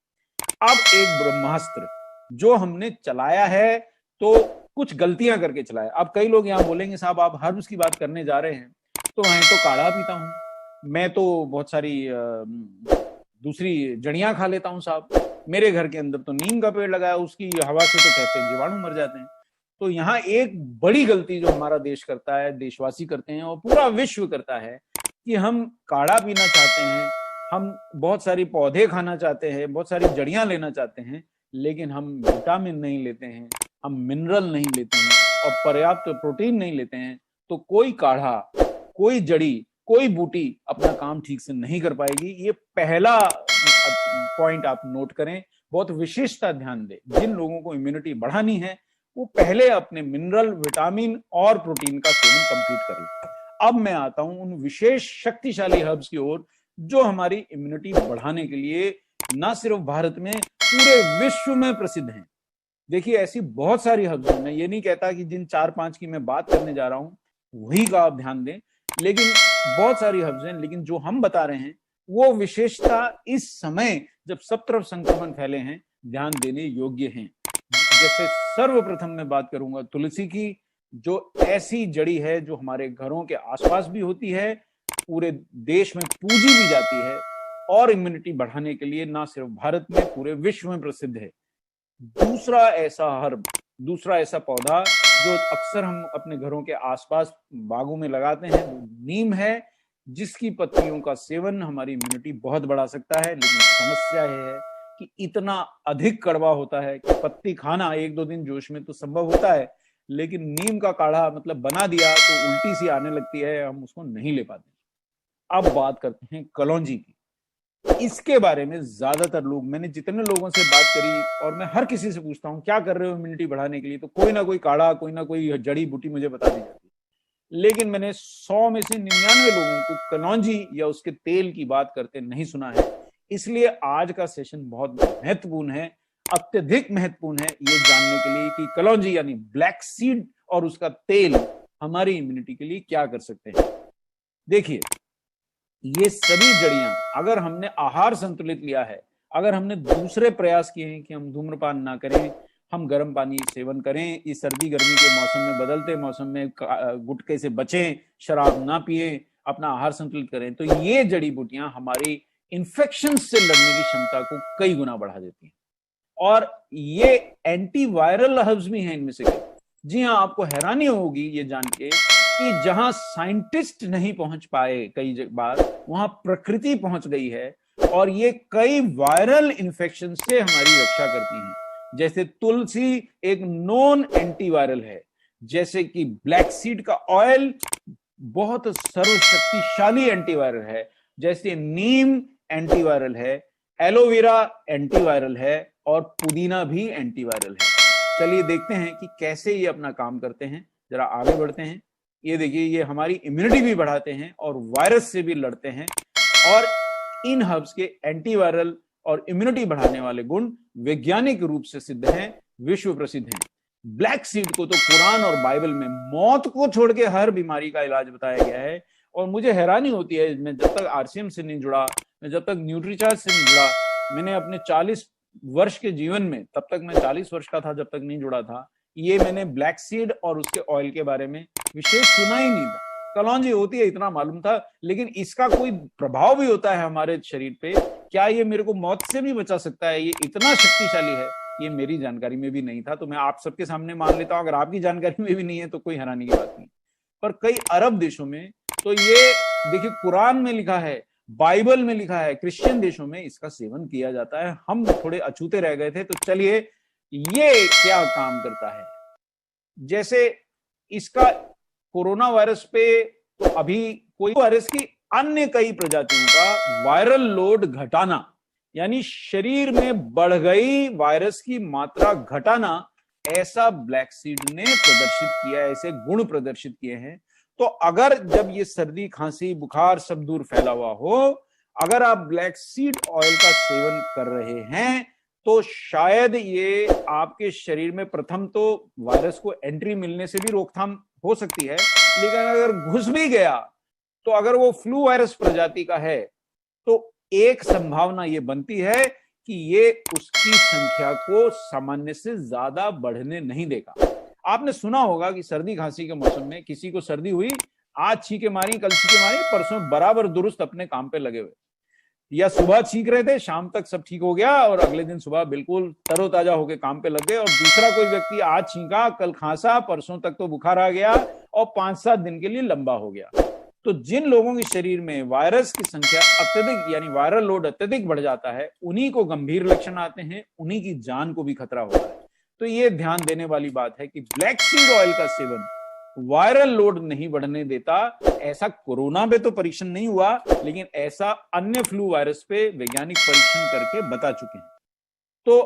अब एक ब्रह्मास्त्र जो हमने चलाया है, तो कुछ गलतियां करके चलाया। अब कई लोग यहाँ बोलेंगे साहब आप हर्ब्स की बात करने जा रहे हैं, तो मैं तो काढ़ा पीता हूँ, मैं तो बहुत सारी दूसरी जड़ियां खा लेता हूं साहब, मेरे घर के अंदर तो नीम का पेड़ लगाया, उसकी हवा से तो कहते हैं जीवाणु मर जाते हैं। तो यहाँ एक बड़ी गलती जो हमारा देश करता है, देशवासी करते हैं और पूरा विश्व करता है, कि हम काढ़ा पीना चाहते हैं, हम बहुत सारी पौधे खाना चाहते हैं, बहुत सारी जड़ियां लेना चाहते हैं, लेकिन हम विटामिन नहीं लेते हैं, हम मिनरल नहीं लेते हैं और पर्याप्त प्रोटीन नहीं लेते हैं, तो कोई काढ़ा, कोई जड़ी, कोई बूटी अपना काम ठीक से नहीं कर पाएगी। ये पहला पॉइंट आप नोट करें, बहुत विशेषता ध्यान दें। जिन लोगों को इम्यूनिटी बढ़ानी है वो पहले अपने मिनरल, विटामिन और प्रोटीन का सेवन कंप्लीट कर लें। अब मैं आता हूं उन विशेष शक्तिशाली हर्ब्स की ओर जो हमारी इम्यूनिटी बढ़ाने के लिए न सिर्फ भारत में, पूरे विश्व में प्रसिद्ध हैं। देखिए ऐसी बहुत सारी हर्ब्स हैं, मैं ये नहीं कहता कि जिन 4-5 की मैं बात करने जा रहा हूं वही का आप ध्यान दें, लेकिन बहुत सारी हर्ब्स हैं, लेकिन जो हम बता रहे हैं वो विशेषता इस समय जब सब तरफ संक्रमण फैले हैं ध्यान देने योग्य हैं। जैसे सर्वप्रथम मैं बात करूंगा तुलसी की, जो ऐसी जड़ी है जो हमारे घरों के आसपास भी होती है, पूरे देश में पूजी भी जाती है, और इम्यूनिटी बढ़ाने के लिए ना सिर्फ भारत में पूरे विश्व में प्रसिद्ध है। दूसरा ऐसा पौधा जो अक्सर हम अपने घरों के आसपास बागों में लगाते हैं, वो नीम है, जिसकी पत्तियों का सेवन हमारी इम्यूनिटी बहुत बढ़ा सकता है। लेकिन समस्या है कि इतना अधिक कड़वा होता है कि पत्ती खाना 1-2 दिन जोश में तो संभव होता है, लेकिन नीम का काढ़ा मतलब बना दिया तो उल्टी सी आने लगती है, हम उसको नहीं ले पाते। अब बात करते हैं कलौंजी की। इसके बारे में ज्यादातर लोग, मैंने जितने लोगों से बात करी और मैं हर किसी से पूछता हूं क्या कर रहे हो इम्यूनिटी बढ़ाने के लिए, तो कोई ना कोई काढ़ा, कोई ना कोई जड़ी बूटी मुझे बता दी जाती है। लेकिन मैंने 100 में से 99 लोगों को कलौंजी या उसके तेल की बात करते नहीं सुना है। इसलिए आज का सेशन बहुत महत्वपूर्ण है, अत्यधिक महत्वपूर्ण है ये जानने के लिए कि कलौंजी यानी ब्लैक सीड और उसका तेल हमारी इम्यूनिटी के लिए क्या कर सकते हैं। देखिए ये सभी जड़ियां, अगर हमने आहार संतुलित लिया है, अगर हमने दूसरे प्रयास किए हैं कि हम धूम्रपान ना करें, हम गर्म पानी सेवन करें, इस सर्दी गर्मी के मौसम में, बदलते मौसम में गुटखे से बचें, शराब ना पिए, अपना आहार संतुलित करें, तो ये जड़ी बूटियां हमारी इन्फेक्शन से लड़ने की क्षमता को कई गुना बढ़ा देती हैं। और ये एंटीवायरल हर्ब्स भी हैं इनमें से कई। जी हाँ, आपको हैरानी होगी ये जान के कि जहां साइंटिस्ट नहीं पहुंच पाए कई बार, वहां प्रकृति पहुंच गई है, और ये कई वायरल इन्फेक्शन से हमारी रक्षा करती हैं। जैसे तुलसी एक नॉन एंटीवायरल है, जैसे कि ब्लैक सीड का ऑयल बहुत सर्वशक्तिशाली एंटीवायरल है, जैसे नीम एंटीवायरल है, एलोवेरा एंटीवायरल है, और पुदीना भी एंटीवायरल है। चलिए देखते हैं कि कैसे ये अपना काम करते हैं, जरा आगे बढ़ते हैं। ये देखिए, ये हमारी इम्यूनिटी भी बढ़ाते हैं और वायरस से भी लड़ते हैं, और इन हर्ब्स के एंटीवायरल और इम्यूनिटी बढ़ाने वाले गुण वैज्ञानिक रूप से सिद्ध हैं, विश्व प्रसिद्ध हैं। ब्लैक सीड को तो कुरान और बाइबल में मौत को छोड़ के हर बीमारी का इलाज बताया गया है। और मुझे हैरानी होती है, मैं जब तक आरसीएम से नहीं जुड़ा, मैं जब तक न्यूट्रीचार्ज से नहीं जुड़ा, मैंने अपने 40 वर्ष के जीवन में, तब तक मैं 40 वर्ष का था जब तक नहीं जुड़ा था, ये मैंने ब्लैक सीड और उसके ऑयल के बारे में विशेष सुना ही नहीं था। कलौंजी होती है इतना मालूम था, लेकिन इसका कोई प्रभाव भी होता है हमारे शरीर पे, क्या ये मेरे को मौत से भी बचा सकता है, ये इतना शक्तिशाली है, ये मेरी जानकारी में भी नहीं था। तो मैं आप सबके सामने मान लेता हूं, अगर आपकी जानकारी में भी नहीं है तो कोई हैरानी की बात नहीं। पर कई अरब देशों में तो ये देखिए, कुरान में लिखा है बाइबल में लिखा है, क्रिश्चियन देशों में इसका सेवन किया जाता है। हम थोड़े अछूते रह गए थे, तो चलिए ये क्या काम करता है। जैसे इसका कोरोना वायरस पे तो अभी कोई वायरस की अन्य कई प्रजातियों का वायरल लोड घटाना, यानी शरीर में बढ़ गई वायरस की मात्रा घटाना, ऐसा ब्लैक सीड ने प्रदर्शित किया है, ऐसे गुण प्रदर्शित किए हैं। तो अगर जब ये सर्दी खांसी बुखार सब दूर फैला हुआ हो, अगर आप ब्लैक सीड ऑयल का सेवन कर रहे हैं, तो शायद ये आपके शरीर में प्रथम तो वायरस को एंट्री मिलने से भी रोकथाम हो सकती है, लेकिन अगर घुस भी गया तो अगर वो फ्लू वायरस प्रजाति का है तो एक संभावना ये बनती है कि ये उसकी संख्या को सामान्य से ज्यादा बढ़ने नहीं देगा। आपने सुना होगा कि सर्दी खांसी के मौसम में किसी को सर्दी हुई, आज छींके मारी कल छींके मारी, परसों बराबर दुरुस्त अपने काम पे लगे हुए, या सुबह छींक रहे थे शाम तक सब ठीक हो गया और अगले दिन सुबह बिल्कुल तरोताजा होकर काम पे लग गए। और दूसरा कोई व्यक्ति आज छींका कल खांसा परसों तक तो बुखार आ गया और 5-7 दिन के लिए लंबा हो गया। तो जिन लोगों के शरीर में वायरस की संख्या अत्यधिक यानी वायरल लोड अत्यधिक बढ़ जाता है, उन्हीं को गंभीर लक्षण आते हैं, उन्हीं की जान को भी खतरा होता है। तो ये ध्यान देने वाली बात है कि ब्लैक सीड ऑयल का सेवन वायरल लोड नहीं बढ़ने देता। ऐसा कोरोना पे तो परीक्षण नहीं हुआ, लेकिन ऐसा अन्य फ्लू वायरस पे वैज्ञानिक परीक्षण करके बता चुके हैं। तो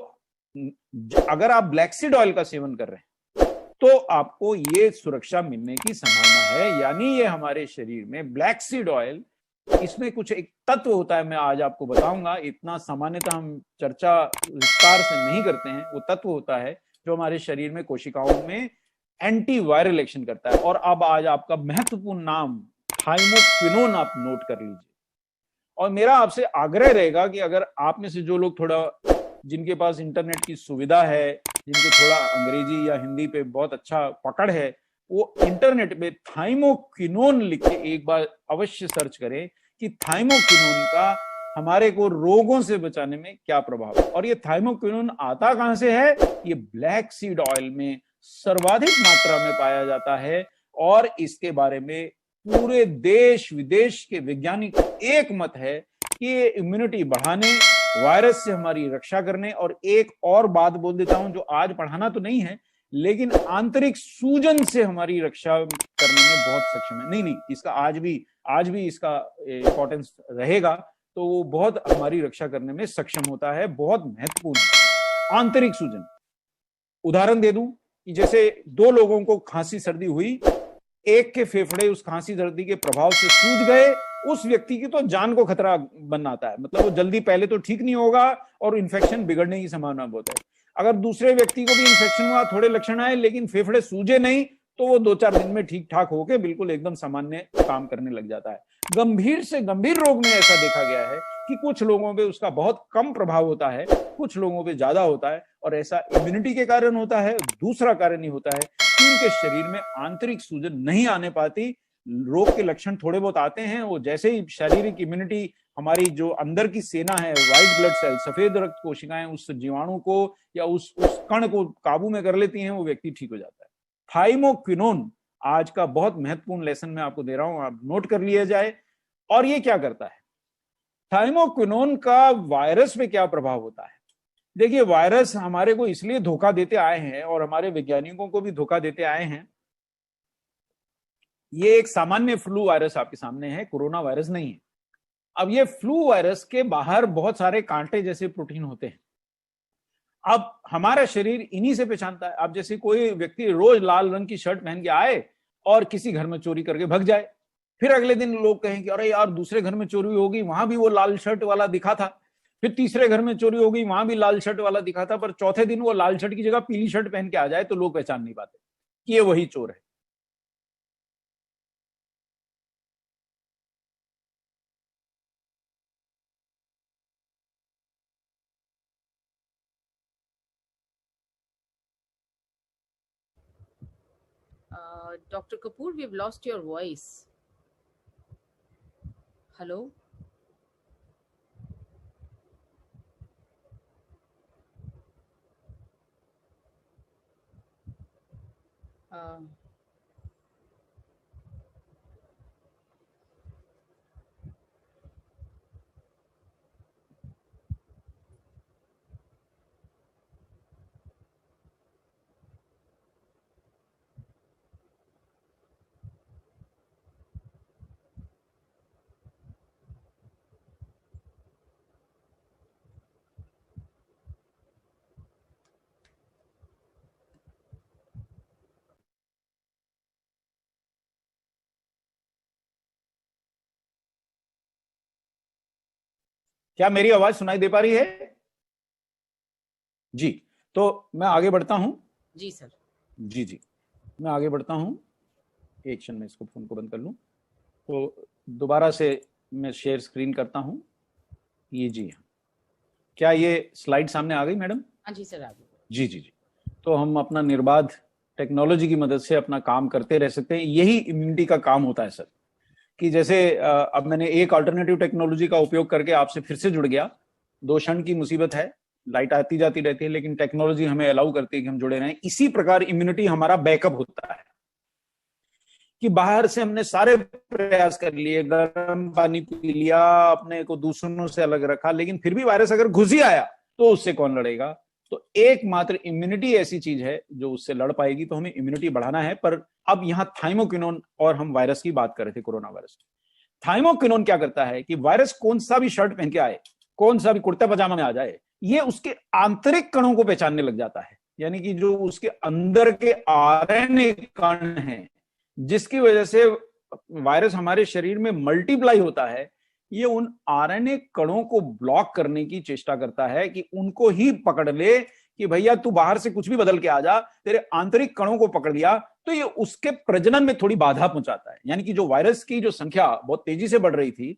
अगर आप ब्लैक सीड ऑयल का सेवन कर रहे हैं तो आपको ये सुरक्षा मिलने की संभावना है। यानी ये हमारे शरीर में ब्लैक सीड ऑयल, इसमें कुछ एक तत्व होता है, मैं आज आपको बताऊंगा। इतना सामान्यतः हम चर्चा विस्तार से नहीं करते हैं। वो तत्व होता है जो हमारे शरीर में कोशिकाओं में एंटी वायरल एक्शन करता है। और अब आज आपका महत्वपूर्ण नाम थाइमोक्विनोन आप नोट कर लीजिए। और मेरा आपसे आग्रह रहेगा कि अगर आप में से जो लोग थोड़ा, जिनके पास इंटरनेट की सुविधा है, जिनको थोड़ा अंग्रेजी या हिंदी पे बहुत अच्छा पकड़ है, वो इंटरनेट पे थाइमोक्विनोन लिख के एक बार अवश्य सर्च करें कि थाइमोक्विनोन का हमारे को रोगों से बचाने में क्या प्रभाव है। और ये थाइमोक्विनोन आता कहां से है? ये ब्लैक सीड ऑयल में सर्वाधिक मात्रा में पाया जाता है। और इसके बारे में पूरे देश विदेश के वैज्ञानिक एक मत है कि ये इम्यूनिटी बढ़ाने, वायरस से हमारी रक्षा करने, और एक और बात बोल देता हूं जो आज पढ़ाना तो नहीं है, लेकिन आंतरिक सूजन से हमारी रक्षा करने में बहुत सक्षम है। नहीं, इसका आज भी इसका इंपॉर्टेंस रहेगा। तो वो बहुत हमारी रक्षा करने में सक्षम होता है, बहुत महत्वपूर्ण है आंतरिक सूजन। उदाहरण दे दूं कि जैसे दो लोगों को खांसी सर्दी हुई, एक के फेफड़े उस खांसी सर्दी के प्रभाव से सूज गए, उस व्यक्ति की तो जान को खतरा बन आता है। मतलब वो जल्दी पहले तो ठीक नहीं होगा और इन्फेक्शन बिगड़ने की संभावना बहुत है। अगर दूसरे व्यक्ति को भी इन्फेक्शन हुआ, थोड़े लक्षण आए लेकिन फेफड़े सूजे नहीं, तो वो 2-4 दिन में ठीक ठाक होकर बिल्कुल एकदम सामान्य काम करने लग जाता है। गंभीर से गंभीर रोग में ऐसा देखा गया है कि कुछ लोगों पे उसका बहुत कम प्रभाव होता है, कुछ लोगों पे ज्यादा होता है। और ऐसा इम्यूनिटी के कारण होता है। दूसरा कारण ही होता है कि उनके शरीर में आंतरिक सूजन नहीं आने पाती। रोग के लक्षण थोड़े बहुत आते हैं, वो जैसे ही शारीरिक इम्यूनिटी, हमारी जो अंदर की सेना है, व्हाइट ब्लड सेल, सफेद रक्त कोशिकाएं उस जीवाणु को या उस कण को काबू में कर लेती हैं, वो व्यक्ति ठीक हो जाता है। थाइमोक्विनोन आज का बहुत महत्वपूर्ण लेसन मैं आपको दे रहा हूं, आप नोट कर लिया जाए। और ये क्या करता है? थाइमोक्विनोन का वायरस पे क्या प्रभाव होता है? देखिए, वायरस हमारे को इसलिए धोखा देते आए हैं और हमारे वैज्ञानिकों को भी धोखा देते आए हैं। ये एक सामान्य फ्लू वायरस आपके सामने है, कोरोना वायरस नहीं है। अब ये फ्लू वायरस के बाहर बहुत सारे कांटे जैसे प्रोटीन होते हैं। अब हमारा शरीर इन्हीं से पहचानता है। अब जैसे कोई व्यक्ति रोज लाल रंग की शर्ट पहन के आए और किसी घर में चोरी करके भग जाए, फिर अगले दिन लोग कहें कि अरे यार, दूसरे घर में चोरी होगी, वहां भी वो लाल शर्ट वाला दिखा था। फिर तीसरे घर में चोरी होगी, वहां भी लाल शर्ट वाला दिखा था। पर चौथे दिन वो लाल शर्ट की जगह पीली शर्ट पहन के आ जाए तो लोग पहचान नहीं पाते कि ये वही चोर है। Dr. Kapoor, we've lost your voice. Hello? Uh, क्या मेरी आवाज सुनाई दे पा रही है? जी, तो मैं आगे बढ़ता हूं। जी सर। जी जी, मैं आगे बढ़ता हूं। एक क्षण में इसको फोन को बंद कर लूं। तो दोबारा से मैं शेयर स्क्रीन करता हूं। ये जी हाँ, क्या ये स्लाइड सामने आ गई मैडम? हाँ जी सर, आगे। जी जी जी। तो हम अपना निर्बाध टेक्नोलॉजी की मदद से अपना काम करते रह सकते हैं। यही इम्यूनिटी का काम होता है सर। कि जैसे अब मैंने एक अल्टरनेटिव टेक्नोलॉजी का उपयोग करके आपसे फिर से जुड़ गया। 2 क्षण की मुसीबत है, लाइट आती जाती रहती है, लेकिन टेक्नोलॉजी हमें अलाउ करती है कि हम जुड़े रहें। इसी प्रकार इम्यूनिटी हमारा बैकअप होता है कि बाहर से हमने सारे प्रयास कर लिए, गर्म पानी पी लिया, अपने को दूसरों से अलग रखा, लेकिन फिर भी वायरस अगर घुस ही आया तो उससे कौन लड़ेगा? तो एकमात्र इम्यूनिटी ऐसी चीज है जो उससे लड़ पाएगी। तो हमें इम्यूनिटी बढ़ाना है। पर अब यहाँ थाइमोकिनोन, और हम वायरस की बात कर रहे थे, कोरोना वायरस। थाइमोकिनोन क्या करता है कि वायरस कौन सा भी शर्ट पहन के आए, कौन सा भी कुर्ता पजामा में आ जाए, ये उसके आंतरिक कणों को पहचानने लग जाता है। यानी कि जो उसके अंदर के आरएनए कण हैं, जिसकी वजह से वायरस हमारे शरीर में मल्टीप्लाई होता है, ये उन आरएनए कणों को ब्लॉक करने की चेष्टा करता है कि उनको ही पकड़ ले कि भैया तू बाहर से कुछ भी बदल के आ जा, तेरे आंतरिक कणों को पकड़ लिया। तो ये उसके प्रजनन में थोड़ी बाधा पहुंचाता है। यानी कि जो वायरस की जो संख्या बहुत तेजी से बढ़ रही थी,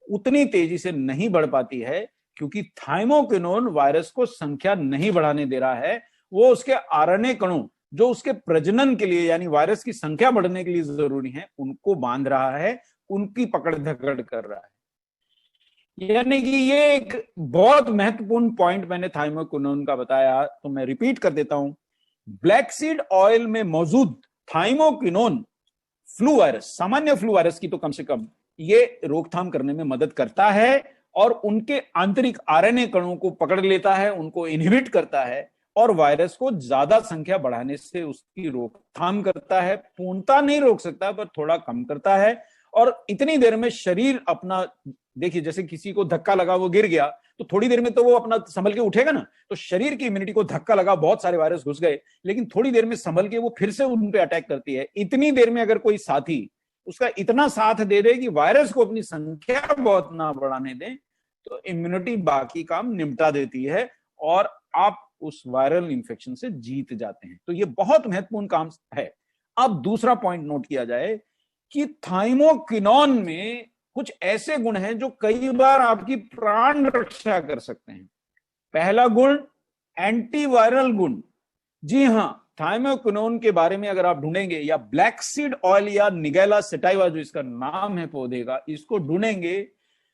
उतनी तेजी से नहीं बढ़ पाती है, क्योंकि थाइमोकिनोन वायरस को संख्या नहीं बढ़ाने दे रहा है। वो उसके आरएनए कणों, जो उसके प्रजनन के लिए यानी वायरस की संख्या बढ़ने के लिए जरूरी है, उनको बांध रहा है, उनकी पकड़ धकड़ कर रहा है। यानी कि ये एक बहुत महत्वपूर्ण पॉइंट मैंने थाइमोकिनोन का बताया, तो मैं रिपीट कर देता हूं। ब्लैक सीड ऑयल में मौजूद थाइमोकिनोन फ्लू वायरस, सामान्य फ्लू वायरस की तो कम से कम ये रोकथाम करने में मदद करता है, और उनके आंतरिक आरएनए कणों को पकड़ लेता है, उनको इनहिबिट करता है, और वायरस को ज्यादा संख्या बढ़ाने से उसकी रोकथाम करता है। पूर्णता नहीं रोक सकता, पर थोड़ा कम करता है। और इतनी देर में शरीर अपना, देखिए जैसे किसी को धक्का लगा, वो गिर गया, तो थोड़ी देर में तो वो अपना संभल के उठेगा ना। तो शरीर की इम्यूनिटी को धक्का लगा, बहुत सारे वायरस घुस गए, लेकिन थोड़ी देर में संभल के वो फिर से उन पे अटैक करती है। इतनी देर में अगर कोई साथी उसका इतना साथ दे दे कि वायरस को अपनी संख्या बहुत ना बढ़ाने दें, तो इम्यूनिटी बाकी काम निपटा देती है, और आप उस वायरल इंफेक्शन से जीत जाते हैं। तो ये बहुत महत्वपूर्ण काम है। अब दूसरा पॉइंट नोट किया जाए कि थाइमोकिनोन में कुछ ऐसे गुण हैं जो कई बार आपकी प्राण रक्षा कर सकते हैं। पहला गुण, एंटीवायरल गुण। जी हां, थाइमोकिनोन के बारे में अगर आप ढूंढेंगे, या ब्लैक सीड ऑयल या निगेला सेटाइवा जो इसका नाम है पौधे का, इसको ढूंढेंगे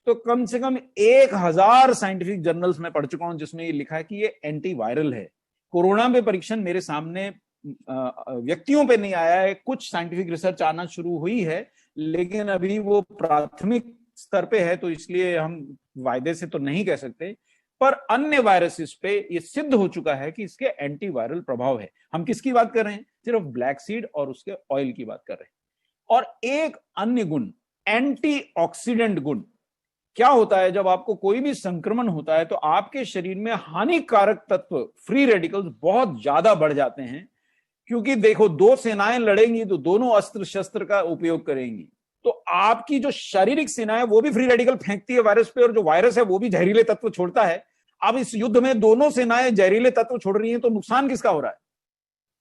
तो कम से कम 1000 साइंटिफिक जर्नल्स में पढ़ चुका हूं जिसमें ये लिखा है कि ये एंटीवायरल है। कोरोना पे परीक्षण मेरे सामने व्यक्तियों पे नहीं आया है, कुछ साइंटिफिक रिसर्च आना शुरू हुई है, लेकिन अभी वो प्राथमिक स्तर पे है, तो इसलिए हम वायदे से तो नहीं कह सकते। पर अन्य वायरसेस पे ये सिद्ध हो चुका है कि इसके एंटीवायरल प्रभाव है। हम किसकी बात कर रहे हैं? सिर्फ ब्लैक सीड और उसके ऑयल की बात कर रहे हैं। और एक अन्य गुण, एंटीऑक्सीडेंट गुण। क्या होता है, जब आपको कोई भी संक्रमण होता है तो आपके शरीर में हानिकारक तत्व, फ्री रेडिकल्स, बहुत ज्यादा बढ़ जाते हैं। क्योंकि देखो, दो सेनाएं लड़ेंगी तो दोनों अस्त्र शस्त्र का उपयोग करेंगी। तो आपकी जो शारीरिक सेना है वो भी फ्री रेडिकल फेंकती है वायरस पे, और जो वायरस है वो भी जहरीले तत्व छोड़ता है। अब इस युद्ध में दोनों सेनाएं जहरीले तत्व छोड़ रही हैं, तो नुकसान किसका हो रहा है?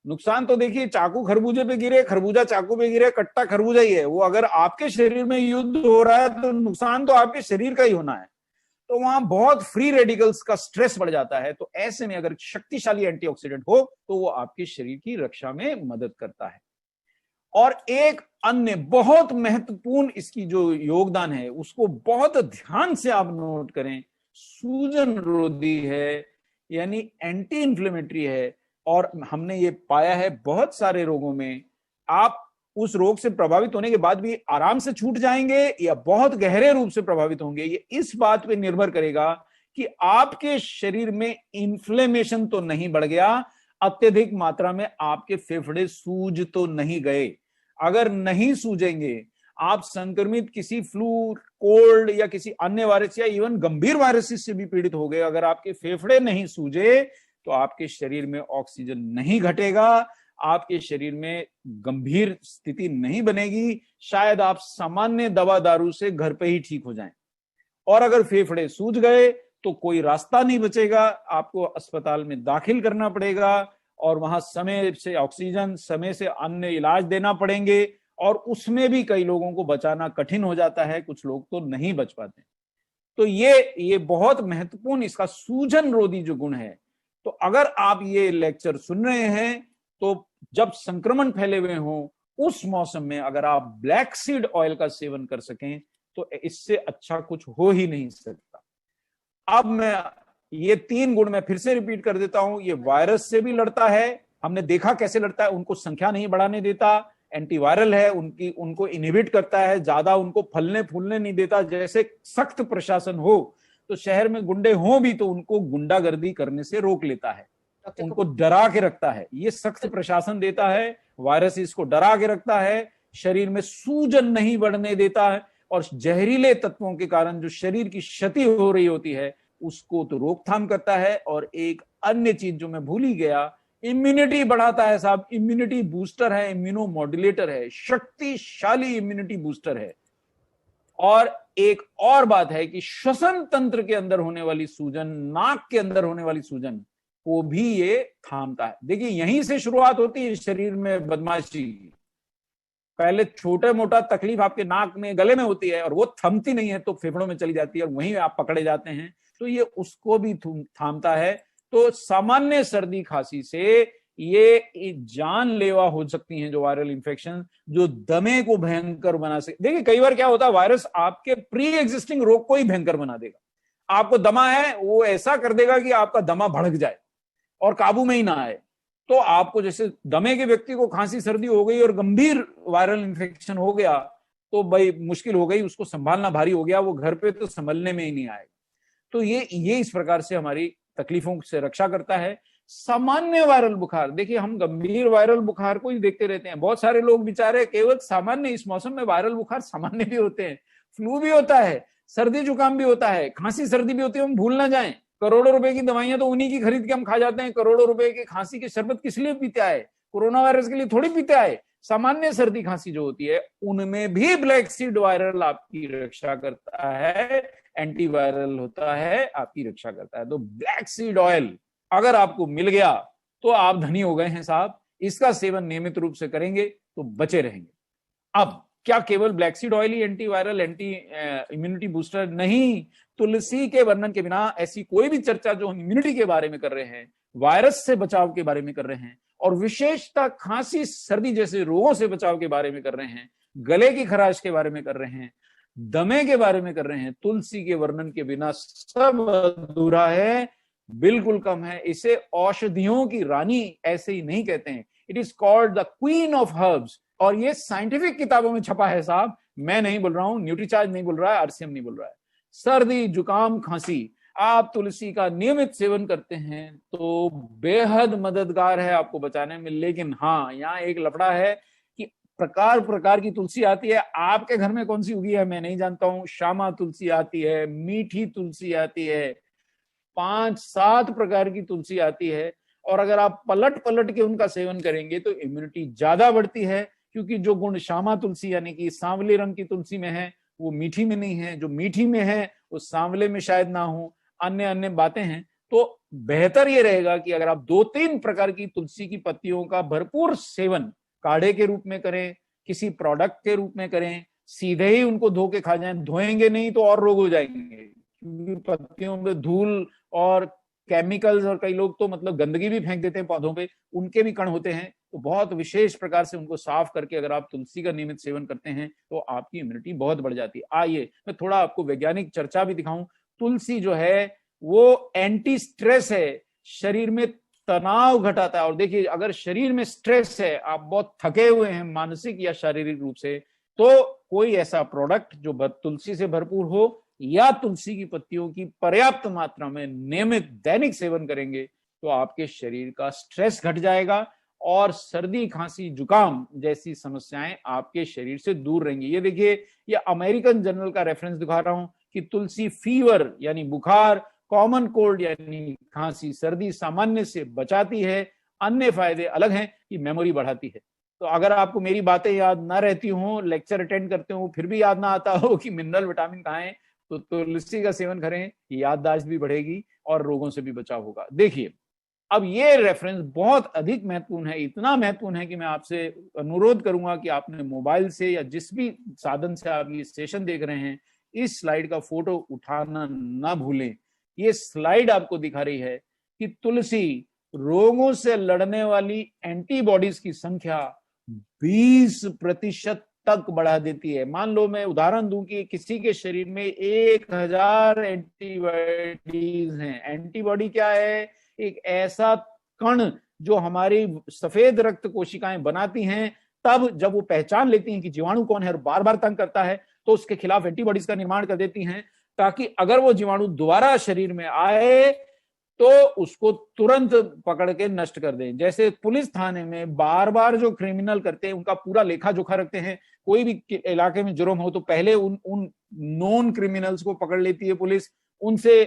नुकसान तो देखिए, चाकू खरबूजे पे गिरे, खरबूजा चाकू पे गिरे, कट्टा खरबूजा ही है वो। अगर आपके शरीर में युद्ध हो रहा है तो नुकसान तो आपके शरीर का ही होना है। तो वहां बहुत फ्री रेडिकल्स का स्ट्रेस बढ़ जाता है। तो ऐसे में अगर शक्तिशाली एंटीऑक्सीडेंट हो तो वो आपके शरीर की रक्षा में मदद करता है। और एक अन्य बहुत महत्वपूर्ण इसकी जो योगदान है, उसको बहुत ध्यान से आप नोट करें, सूजन रोधी है, यानी एंटी इंफ्लेमेटरी है। और हमने ये पाया है बहुत सारे रोगों में, आप उस रोग से प्रभावित होने के बाद भी आराम से छूट जाएंगे या बहुत गहरे रूप से प्रभावित होंगे। ये इस बात पे निर्भर करेगा कि आपके शरीर में इन्फ्लेमेशन तो नहीं बढ़ गया, अत्यधिक मात्रा में आपके फेफड़े सूज तो नहीं गए। अगर नहीं सूजेंगे, आप संक्रमित किसी फ्लू, कोल्ड या किसी अन्य वायरस या इवन गंभीर वायरस से भी पीड़ित हो गए, अगर आपके फेफड़े नहीं सूजे तो आपके शरीर में ऑक्सीजन नहीं घटेगा, आपके शरीर में गंभीर स्थिति नहीं बनेगी, शायद आप सामान्य दवा दारू से घर पे ही ठीक हो जाएं। और अगर फेफड़े सूज गए तो कोई रास्ता नहीं बचेगा, आपको अस्पताल में दाखिल करना पड़ेगा और वहां समय से ऑक्सीजन, समय से अन्य इलाज देना पड़ेंगे, और उसमें भी कई लोगों को बचाना कठिन हो जाता है, कुछ लोग तो नहीं बच पाते। तो ये बहुत महत्वपूर्ण इसका सूजन रोधी जो गुण है। तो अगर आप ये लेक्चर सुन रहे हैं तो जब संक्रमण फैले हुए हों उस मौसम में अगर आप ब्लैक सीड ऑयल का सेवन कर सकें तो इससे अच्छा कुछ हो ही नहीं सकता। अब मैं ये 3 गुण मैं फिर से रिपीट कर देता हूं। ये वायरस से भी लड़ता है, हमने देखा कैसे लड़ता है, उनको संख्या नहीं बढ़ाने देता, एंटीवायरल है, उनको इनहिबिट करता है, ज्यादा उनको फलने फूलने नहीं देता। जैसे सख्त प्रशासन हो तो शहर में गुंडे हों भी तो उनको गुंडागर्दी करने से रोक लेता है, उनको डरा के रखता है। ये सख्त प्रशासन देता है, वायरस इसको डरा के रखता है, शरीर में सूजन नहीं बढ़ने देता है, और जहरीले तत्वों के कारण जो शरीर की क्षति हो रही होती है उसको तो रोकथाम करता है। और एक अन्य चीज जो मैं भूल ही गया, इम्यूनिटी बढ़ाता है साहब, इम्यूनिटी बूस्टर है, इम्यूनो मॉड्यूलेटर है, शक्तिशाली इम्यूनिटी बूस्टर है। और एक और बात है कि श्वसन तंत्र के अंदर होने वाली सूजन, नाक के अंदर होने वाली सूजन को भी ये थामता है। देखिए यहीं से शुरुआत होती है शरीर में बदमाशी की। पहले छोटा मोटा तकलीफ आपके नाक में, गले में होती है और वो थमती नहीं है तो फेफड़ों में चली जाती है और वहीं आप पकड़े जाते हैं, तो ये उसको भी थामता है। तो सामान्य सर्दी खांसी से ये जानलेवा हो सकती हैं जो वायरल इंफेक्शन, जो दमे को भयंकर बना सकते। देखिए कई बार क्या होता है, वायरस आपके प्री एग्जिस्टिंग रोग को ही भयंकर बना देगा। आपको दमा है, वो ऐसा कर देगा कि आपका दमा भड़क जाए और काबू में ही ना आए। तो आपको जैसे दमे के व्यक्ति को खांसी सर्दी हो गई और गंभीर वायरल इंफेक्शन हो गया तो भाई मुश्किल हो गई, उसको संभालना भारी हो गया, वो घर पे तो संभलने में ही नहीं आएगा। तो ये इस प्रकार से हमारी तकलीफों से रक्षा करता है। सामान्य वायरल बुखार, देखिए हम गंभीर वायरल बुखार को ही देखते रहते हैं, बहुत सारे लोग बेचारे केवल सामान्य, इस मौसम में वायरल बुखार सामान्य भी होते हैं, फ्लू भी होता है, सर्दी जुकाम भी होता है, खांसी सर्दी भी होती है। हम भूल ना जाएं, करोड़ों रुपए की दवाइयां तो उन्हीं की खरीद के हम खा जाते हैं। करोड़ों रुपए के खांसी के शरबत किस लिए पीते आए? कोरोना वायरस के लिए थोड़ी पीते आए। सामान्य सर्दी खांसी जो होती है उनमें भी ब्लैक सीड वायरल आपकी रक्षा करता है, एंटीवायरल होता है, आपकी रक्षा करता है। तो ब्लैक सीड ऑयल अगर आपको मिल गया तो आप धनी हो गए हैं साहब। इसका सेवन नियमित रूप से करेंगे तो बचे रहेंगे। अब क्या केवल ब्लैक सीड ऑयल ही एंटीवायरल, एंटी इम्यूनिटी बूस्टर? नहीं, तुलसी के वर्णन के बिना ऐसी कोई भी चर्चा जो हम इम्यूनिटी के बारे में कर रहे हैं, वायरस से बचाव के बारे में कर रहे हैं, और विशेषतः खांसी सर्दी जैसे रोगों से बचाव के बारे में कर रहे हैं, गले की खराश के बारे में कर रहे हैं, दमे के बारे में कर रहे हैं, तुलसी के वर्णन के बिना सब अधूरा है, बिल्कुल कम है। इसे औषधियों की रानी ऐसे ही नहीं कहते हैं, it is called the queen of herbs. और ये साइंटिफिक किताबों में छपा है साहब, मैं नहीं बोल रहा हूं, न्यूट्रीचार्ज नहीं बोल रहा है, आरसीएम नहीं बोल रहा है। सर्दी जुकाम खांसी आप तुलसी का नियमित सेवन करते हैं तो बेहद मददगार है आपको बचाने में। लेकिन हाँ, यहाँ एक लफड़ा है कि प्रकार प्रकार की तुलसी आती है। आपके घर में कौन सी उगी है मैं नहीं जानता हूं। श्यामा तुलसी आती है, मीठी तुलसी आती है, 5-7 प्रकार की तुलसी आती है, और अगर आप पलट पलट के उनका सेवन करेंगे तो इम्यूनिटी ज्यादा बढ़ती है। क्योंकि जो गुण श्यामा तुलसी यानी कि सांवले रंग की तुलसी में है वो मीठी में नहीं है, जो मीठी में है वो सांवले में शायद ना हो, अन्य अन्य बातें हैं। तो बेहतर ये रहेगा कि अगर आप 2-3 प्रकार की तुलसी की पत्तियों का भरपूर सेवन काढ़े के रूप में करें, किसी प्रोडक्ट के रूप में करें, सीधे ही उनको धो के खा जाएं, धोएंगे नहीं तो और रोग हो जाएंगे, क्योंकि पत्तियों में धूल और केमिकल्स, और कई लोग तो मतलब गंदगी भी फेंक देते हैं पौधों पे, उनके भी कण होते हैं। तो बहुत विशेष प्रकार से उनको साफ करके अगर आप तुलसी का नियमित सेवन करते हैं तो आपकी इम्यूनिटी बहुत बढ़ जाती है। आइए मैं थोड़ा आपको वैज्ञानिक चर्चा भी दिखाऊं। तुलसी जो है वो एंटी स्ट्रेस है, शरीर में तनाव घटाता है। और देखिए अगर शरीर में स्ट्रेस है, आप बहुत थके हुए हैं मानसिक या शारीरिक रूप से, तो कोई ऐसा प्रोडक्ट जो तुलसी से भरपूर हो या तुलसी की पत्तियों की पर्याप्त मात्रा में नियमित दैनिक सेवन करेंगे तो आपके शरीर का स्ट्रेस घट जाएगा और सर्दी खांसी जुकाम जैसी समस्याएं आपके शरीर से दूर रहेंगी। ये देखिए, ये अमेरिकन जर्नल का रेफरेंस दिखा रहा हूं कि तुलसी फीवर यानी बुखार, कॉमन कोल्ड यानी खांसी सर्दी सामान्य से बचाती है। अन्य फायदे अलग हैं कि मेमोरी बढ़ाती है। तो अगर आपको मेरी बातें याद ना रहती हों, लेक्चर अटेंड करते हो फिर भी याद ना आता हो कि मिनरल विटामिन कहाँ है, तो तुलसी का सेवन करें, याददाश्त भी बढ़ेगी और रोगों से भी बचाव होगा। देखिए, अब ये रेफरेंस बहुत अधिक महत्वपूर्ण है, इतना महत्वपूर्ण है कि मैं आपसे अनुरोध करूंगा कि आपने मोबाइल से या जिस भी साधन से आप ये सेशन देख रहे हैं, इस स्लाइड का फोटो उठाना ना भूलें। ये स्लाइड आपको दिखा रही है कि तुलसी रोगों से लड़ने वाली एंटीबॉडीज की संख्या 20% तक बढ़ा देती है। मान लो मैं उदाहरण दूं कि किसी के शरीर में 1000 एंटीबॉडीज हैं। एंटीबॉडी क्या है? एक ऐसा कण जो हमारी सफेद रक्त कोशिकाएं बनाती हैं, तब जब वो पहचान लेती हैं कि जीवाणु कौन है और बार बार तंग करता है, तो उसके खिलाफ एंटीबॉडीज का निर्माण कर देती हैं, ताकि अगर वो जीवाणु दोबारा शरीर में आए तो उसको तुरंत पकड़ के नष्ट कर दें। जैसे पुलिस थाने में बार बार जो क्रिमिनल करते हैं उनका पूरा लेखा जोखा रखते हैं, कोई भी इलाके में जुर्म हो तो पहले उन नॉन क्रिमिनल्स को पकड़ लेती है पुलिस, उनसे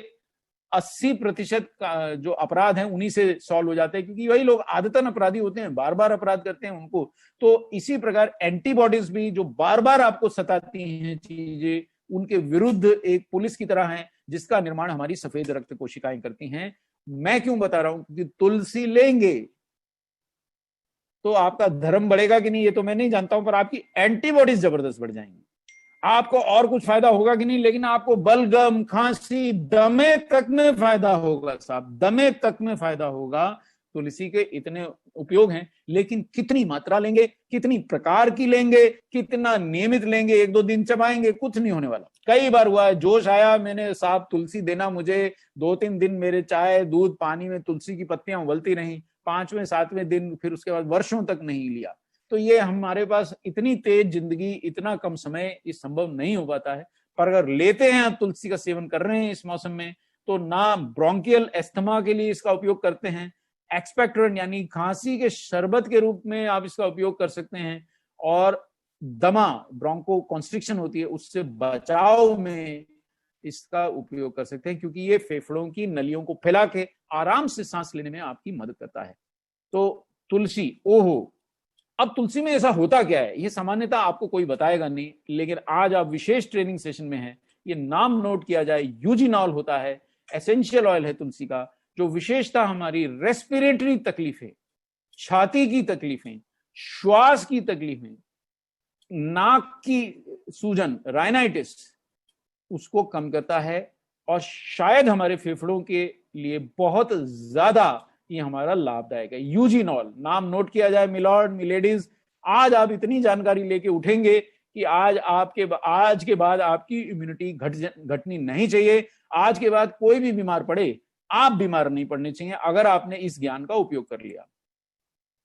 80% जो अपराध हैं उन्हीं से सॉल्व हो जाते हैं, क्योंकि वही लोग आदतन अपराधी होते हैं, बार बार अपराध करते हैं उनको। तो इसी प्रकार एंटीबॉडीज भी जो बार बार आपको सताती हैं चीजें, उनके विरुद्ध एक पुलिस की तरह है, जिसका निर्माण हमारी सफेद रक्त कोशिकाएं करती हैं। मैं क्यों बता रहा हूं? क्योंकि तुलसी लेंगे तो आपका धर्म बढ़ेगा कि नहीं ये तो मैं नहीं जानता हूं, पर आपकी एंटीबॉडीज जबरदस्त बढ़ जाएंगी। आपको और कुछ फायदा होगा कि नहीं, लेकिन आपको बलगम, खांसी, दमे तक में फायदा होगा साहब, दमे तक में फायदा होगा। तुलसी के इतने उपयोग हैं, लेकिन कितनी मात्रा लेंगे, कितनी प्रकार की लेंगे, कितना नियमित लेंगे, 1-2 दिन चबाएंगे, कुछ नहीं होने वाला। कई बार हुआ है, जोश आया, मैंने साहब तुलसी देना मुझे, 2-3 दिन मेरे चाय दूध पानी में तुलसी की पत्तियां उबलती रहीं, 5वें 7वें दिन फिर उसके बाद वर्षों तक नहीं लिया। तो ये हमारे पास इतनी तेज जिंदगी, इतना कम समय, ये संभव नहीं हो पाता है। पर अगर लेते हैं, आप तुलसी का सेवन कर रहे हैं इस मौसम में, तो ना ब्रोंकियल एस्थमा के लिए इसका उपयोग करते हैं, एक्सपेक्टोरेंट यानी खांसी के शरबत के रूप में आप इसका उपयोग कर सकते हैं, और दमा, ब्रोंको कॉन्स्ट्रिक्शन होती है, उससे बचाव में इसका उपयोग कर सकते हैं, क्योंकि ये फेफड़ों की नलियों को फैला के आराम से सांस लेने में आपकी मदद करता है। तो तुलसी, ओहो, अब तुलसी में ऐसा होता क्या है, ये सामान्यतः आपको कोई बताएगा नहीं, लेकिन आज आप विशेष ट्रेनिंग सेशन में हैं, ये नाम नोट किया जाए। यूजिनॉल होता है, एसेंशियल ऑयल है तुलसी का, जो विशेषता हमारी रेस्पिरेटरी तकलीफें, छाती की तकलीफें, श्वास की तकलीफें, नाक की सूजन, राइनाइटिस, उसको कम करता है, और शायद हमारे फेफड़ों के लिए बहुत ज्यादा ये हमारा लाभदायक है। यूजिनॉल नाम नोट किया जाए, मिलॉर्ड मिलेडीज, आज आप इतनी जानकारी लेके उठेंगे कि आज के बाद आपकी इम्यूनिटी घटनी नहीं चाहिए। आज के बाद कोई भी बीमार पड़े, आप बीमार नहीं पड़ने चाहिए, अगर आपने इस ज्ञान का उपयोग कर लिया।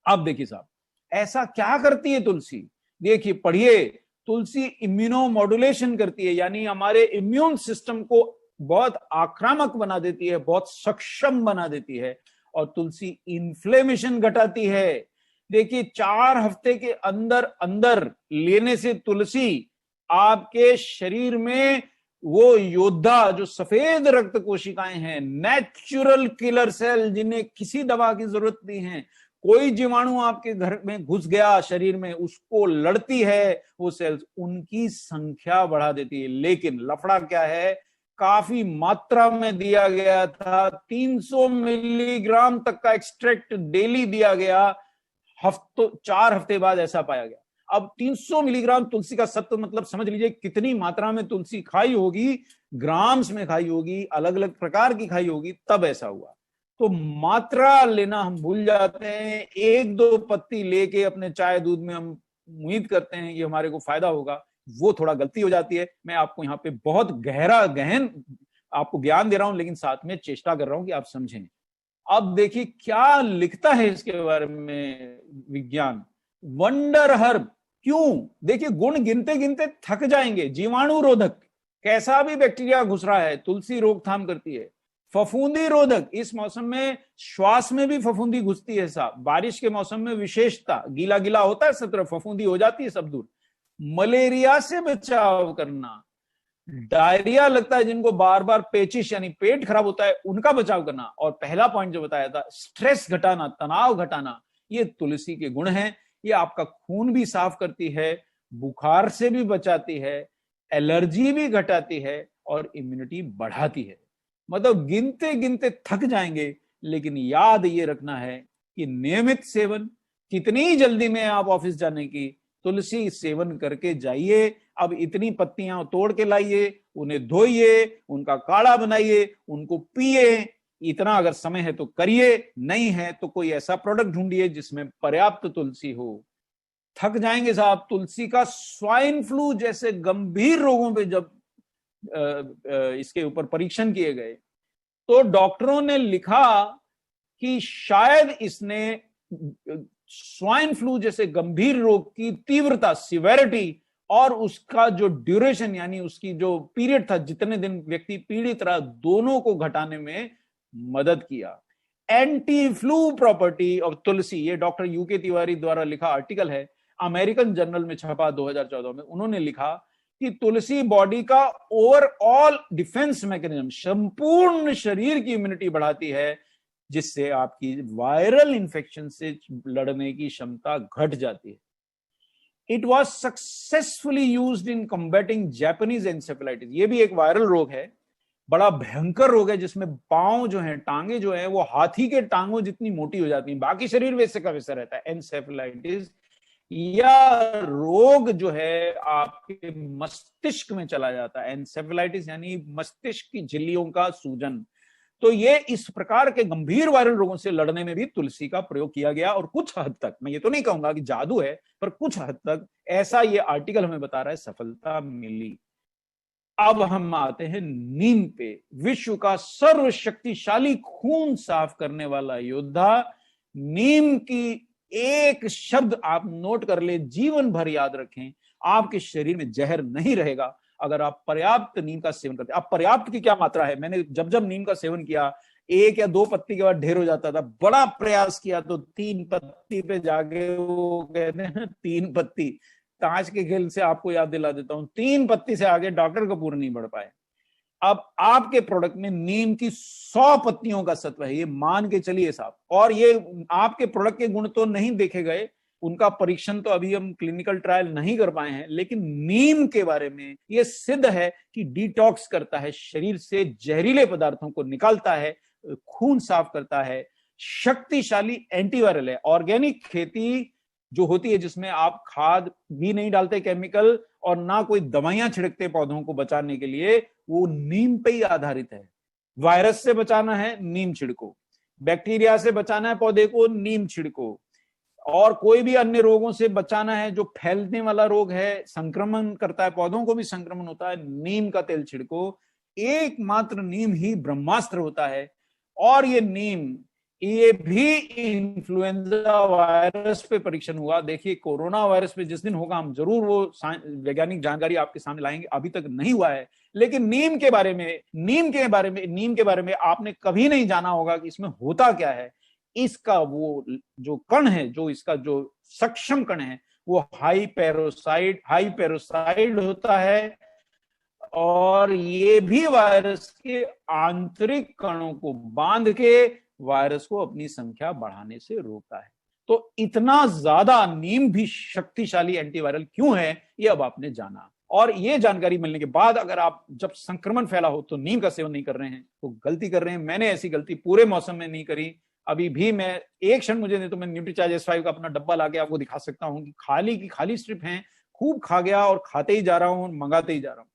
अब देखिए साहब, ऐसा क्या करती है तुलसी? देखिए, पढ़िए, तुलसी इम्यूनो मॉड्यूलेशन करती है, यानी हमारे इम्यून सिस्टम को बहुत आक्रामक बना देती है, बहुत सक्षम बना देती है, और तुलसी इन्फ्लेमेशन घटाती है। देखिए, 4 हफ्ते के अंदर अंदर लेने से तुलसी आपके शरीर में वो योद्धा, जो सफेद रक्त कोशिकाएं हैं, नेचुरल किलर सेल, जिन्हें किसी दवा की जरूरत नहीं है, कोई जीवाणु आपके घर में घुस गया शरीर में, उसको लड़ती है वो सेल्स, उनकी संख्या बढ़ा देती है। लेकिन लफड़ा क्या है, काफी मात्रा में दिया गया था, 300 मिलीग्राम तक का एक्सट्रैक्ट डेली दिया गया, 4 हफ्ते बाद ऐसा पाया गया। अब 300 मिलीग्राम तुलसी का सत्व, मतलब समझ लीजिए कितनी मात्रा में तुलसी खाई होगी, ग्राम्स में खाई होगी, अलग अलग प्रकार की खाई होगी, तब ऐसा हुआ। तो मात्रा लेना हम भूल जाते हैं, 1-2 पत्ती लेके अपने चाय दूध में हम उम्मीद करते हैं ये हमारे को फायदा होगा, वो थोड़ा गलती हो जाती है। मैं आपको यहाँ पे बहुत गहन आपको ज्ञान दे रहा हूं, लेकिन साथ में चेष्टा कर रहा हूं कि आप समझें। अब देखिए क्या लिखता है इसके बारे में विज्ञान, वंडर हर्ब। क्यों? देखिए, गुण गिनते गिनते थक जाएंगे। जीवाणु रोधक, कैसा भी बैक्टीरिया घुस रहा है तुलसी रोकथाम करती है। फफूंदी रोधक, इस मौसम में श्वास में भी फफूंदी घुसती है साहब, बारिश के मौसम में विशेषता, गीला गीला होता है सब तरफ, फफूंदी हो जाती है सब दूर। मलेरिया से बचाव करना, डायरिया लगता है जिनको बार बार पेचिश यानी पेट खराब होता है, उनका बचाव करना, और पहला पॉइंट जो बताया था, स्ट्रेस घटाना, तनाव घटाना, ये तुलसी के गुण हैं। ये आपका खून भी साफ करती है, बुखार से भी बचाती है, एलर्जी भी घटाती है, और इम्यूनिटी बढ़ाती है। मतलब गिनते गिनते थक जाएंगे, लेकिन याद ये रखना है कि नियमित सेवन, कितनी जल्दी में आप ऑफिस जाने की, तुलसी सेवन करके जाइए। अब इतनी पत्तियां तोड़ के लाइए, उन्हें धोइए, उनका काढ़ा बनाइए, उनको पिए। इतना अगर समय है तो करिए, नहीं है तो कोई ऐसा प्रोडक्ट ढूंढिए जिसमें पर्याप्त तुलसी हो। थक जाएंगे साहब। तुलसी का स्वाइन फ्लू जैसे गंभीर रोगों पे जब इसके ऊपर परीक्षण किए गए तो डॉक्टरों ने लिखा कि शायद इसने स्वाइन फ्लू जैसे गंभीर रोग की तीव्रता, सिवेरिटी, और उसका जो ड्यूरेशन यानी उसकी जो पीरियड था, जितने दिन व्यक्ति पीड़ित रहा, दोनों को घटाने में मदद किया। एंटी फ्लू प्रॉपर्टी ऑफ तुलसी, ये डॉक्टर यूके तिवारी द्वारा लिखा आर्टिकल है, अमेरिकन जर्नल में छपा 2014 में। उन्होंने लिखा कि तुलसी बॉडी का ओवरऑल डिफेंस मैकेनिज्म, संपूर्ण शरीर की इम्यूनिटी बढ़ाती है, जिससे आपकी वायरल इंफेक्शन से लड़ने की क्षमता घट जाती है। It was successfully used in combating Japanese encephalitis. ये भी एक वायरल रोग है, बड़ा भयंकर रोग है, जिसमें पांव जो है, टांगे जो है, वो हाथी के टांगों जितनी मोटी हो जाती हैं, बाकी शरीर वैसे का वैसा रहता है। एन्सेफेलाइटिस या रोग जो है आपके मस्तिष्क में चला जाता है। एन्सेफेलाइटिस यानी मस्तिष्क की झिल्लियों का सूजन। तो ये इस प्रकार के गंभीर वायरल रोगों से लड़ने में भी तुलसी का प्रयोग किया गया, और कुछ हद तक, मैं ये तो नहीं कहूंगा कि जादू है, पर कुछ हद तक ऐसा ये आर्टिकल हमें बता रहा है, सफलता मिली। अब हम आते हैं नीम पे। विश्व का सर्वशक्तिशाली खून साफ करने वाला योद्धा। नीम की एक शब्द आप नोट कर ले, जीवन भर याद रखें, आपके शरीर में जहर नहीं रहेगा अगर आप पर्याप्त नीम का सेवन करते हैं। अब पर्याप्त की क्या मात्रा है? मैंने जब जब नीम का सेवन किया, 1 या 2 पत्ती के बाद ढेर हो जाता था। बड़ा प्रयास किया तो 3 पत्ती पे जाके, वो कहते हैं 3 पत्ती, ताश के खेल से आपको याद दिला देता हूं, 3 पत्ती से आगे डॉक्टर कपूर नहीं बढ़ पाए। अब आपके प्रोडक्ट में नीम की 100 पत्तियों का सत्व है, ये मान के चलिए साहब। और ये आपके प्रोडक्ट के गुण तो नहीं देखे गए, उनका परीक्षण तो अभी हम क्लिनिकल ट्रायल नहीं कर पाए हैं, लेकिन नीम के बारे में ये सिद्ध है कि डिटॉक्स करता है, शरीर से जहरीले पदार्थों को निकालता है, खून साफ करता है, शक्तिशाली एंटीवायरल है। ऑर्गेनिक खेती जो होती है, जिसमें आप खाद भी नहीं डालते केमिकल, और ना कोई दवाइयां छिड़कते पौधों को बचाने के लिए, वो नीम पे ही आधारित है। वायरस से बचाना है, नीम छिड़को। बैक्टीरिया से बचाना है पौधे को, नीम छिड़को। और कोई भी अन्य रोगों से बचाना है जो फैलने वाला रोग है, संक्रमण करता है, पौधों को भी संक्रमण होता है, नीम का तेल छिड़को। एकमात्र नीम ही ब्रह्मास्त्र होता है। और ये नीम, ये भी इन्फ्लुएंजा वायरस पे परीक्षण हुआ। देखिए, कोरोना वायरस पे जिस दिन होगा हम जरूर वो वैज्ञानिक जानकारी आपके सामने लाएंगे, अभी तक नहीं हुआ है। लेकिन नीम के बारे में आपने कभी नहीं जाना होगा कि इसमें होता क्या है। इसका वो जो कण है, जो इसका जो सक्षम कण है, वो हाई पेरोसाइड होता है, और ये भी वायरस के आंतरिक कणों को बांध के वायरस को अपनी संख्या बढ़ाने से रोकता है। तो इतना ज्यादा नीम भी शक्तिशाली एंटीवायरल क्यों है, ये अब आपने जाना। और ये जानकारी मिलने के बाद अगर आप जब संक्रमण फैला हो तो नीम का सेवन नहीं कर रहे हैं तो गलती कर रहे हैं। मैंने ऐसी गलती पूरे मौसम में नहीं करी। अभी भी मैं, एक क्षण मुझे नहीं तो मैं न्यूट्रीचार्ज S5 का अपना डब्बा लाके आपको दिखा सकता हूं कि खाली की खाली स्ट्रिप है, खूब खा गया और खाते ही जा रहा हूं, मंगाते ही जा रहा हूं।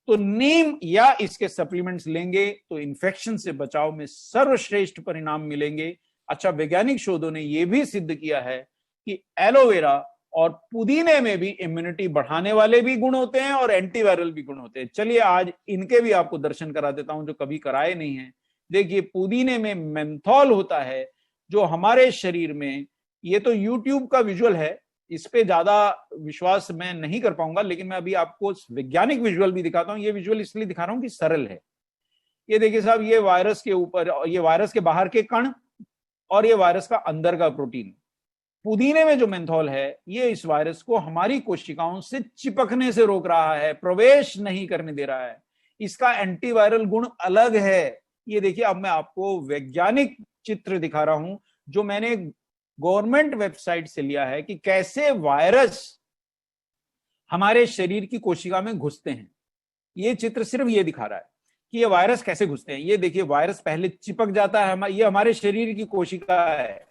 तो नीम या इसके सप्लीमेंट्स लेंगे तो इन्फेक्शन से बचाव में सर्वश्रेष्ठ परिणाम मिलेंगे। अच्छा, वैज्ञानिक शोधों ने यह भी सिद्ध किया है कि एलोवेरा और पुदीने में भी इम्यूनिटी बढ़ाने वाले भी गुण होते हैं और एंटीवायरल भी गुण होते हैं। चलिए आज इनके भी आपको दर्शन करा देता हूं जो कभी कराए नहीं है। देखिए, पुदीने में मेंथॉल होता है जो हमारे शरीर में, ये तो यूट्यूब का विजुअल है, इस पे ज्यादा विश्वास मैं नहीं कर पाऊंगा, लेकिन मैं अभी आपको वैज्ञानिक विजुअल भी दिखाता हूं। ये विजुअल इसलिए दिखा रहा हूं कि सरल है। ये देखिए साहब, ये वायरस के ऊपर, ये वायरस के बाहर के कण और ये वायरस का अंदर का प्रोटीन। पुदीने में जो मेंथॉल है, ये इस वायरस को हमारी कोशिकाओं से चिपकने से रोक रहा है, प्रवेश नहीं करने दे रहा है। इसका एंटीवायरल गुण अलग है। ये देखिए, अब मैं आपको वैज्ञानिक चित्र दिखा रहा हूं जो मैंने गवर्नमेंट वेबसाइट से लिया है कि कैसे वायरस हमारे शरीर की कोशिका में घुसते हैं। ये चित्र सिर्फ ये दिखा रहा है कि ये वायरस कैसे घुसते हैं। ये देखिए, वायरस पहले चिपक जाता है, ये हमारे शरीर की कोशिका है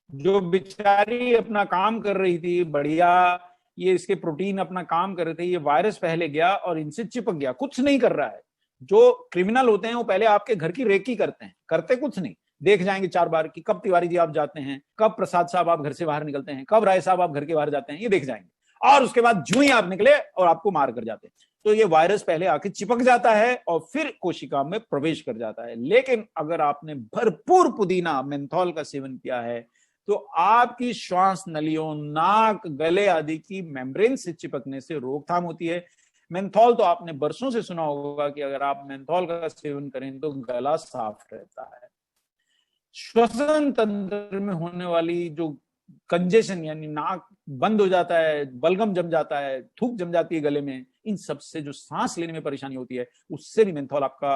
जो बेचारी अपना काम कर रही थी बढ़िया, ये इसके प्रोटीन अपना काम कर रहे थे, ये वायरस पहले गया और इनसे चिपक गया, कुछ नहीं कर रहा है। जो क्रिमिनल होते हैं वो पहले आपके घर की रेकी करते हैं, करते कुछ नहीं, देख जाएंगे 4 बार कि कब तिवारी जी आप जाते हैं, कब प्रसाद साहब आप घर से बाहर निकलते हैं, कब राय साहब आप घर के बाहर जाते हैं, ये देख जाएंगे, और उसके बाद जूं ही आप निकले और आपको मार कर जाते हैं। तो ये वायरस पहले आके चिपक जाता है और फिर कोशिका में प्रवेश कर जाता है। लेकिन अगर आपने भरपूर पुदीना मेंथोल का सेवन किया है तो आपकी श्वास नलियों, नाक, गले आदि की मेम्ब्रेन से चिपकने से रोकथाम होती है। मेंथोल तो आपने बरसों से सुना होगा कि अगर आप मेंथोल का सेवन करें तो गला साफ रहता है। श्वसन तंत्र में होने वाली जो कंजेशन, यानी नाक बंद हो जाता है, बलगम जम जाता है, थूक जम जाती है गले में, इन सब से जो सांस लेने में परेशानी होती है उससे भी मेंथोल आपका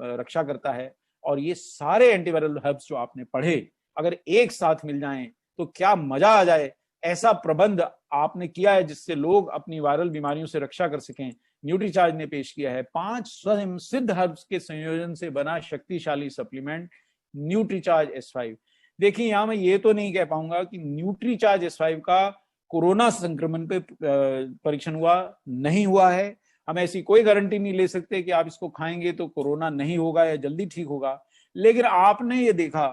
रक्षा करता है। और ये सारे एंटीवायरल हर्ब्स जो आपने पढ़े अगर एक साथ मिल जाएं तो क्या मजा आ जाए। ऐसा प्रबंध आपने किया है जिससे लोग अपनी वायरल बीमारियों से रक्षा कर सकें। न्यूट्रीचार्ज ने पेश किया है 5 स्वयं सिद्ध हर्ब्स के संयोजन से बना शक्तिशाली सप्लीमेंट न्यूट्रीचार्ज S5। देखिए, यहां मैं ये तो नहीं कह पाऊंगा कि न्यूट्रीचार्ज S5 का कोरोना संक्रमण पे परीक्षण हुआ, नहीं हुआ है। हम ऐसी कोई गारंटी नहीं ले सकते कि आप इसको खाएंगे तो कोरोना नहीं होगा या जल्दी ठीक होगा। लेकिन आपने ये देखा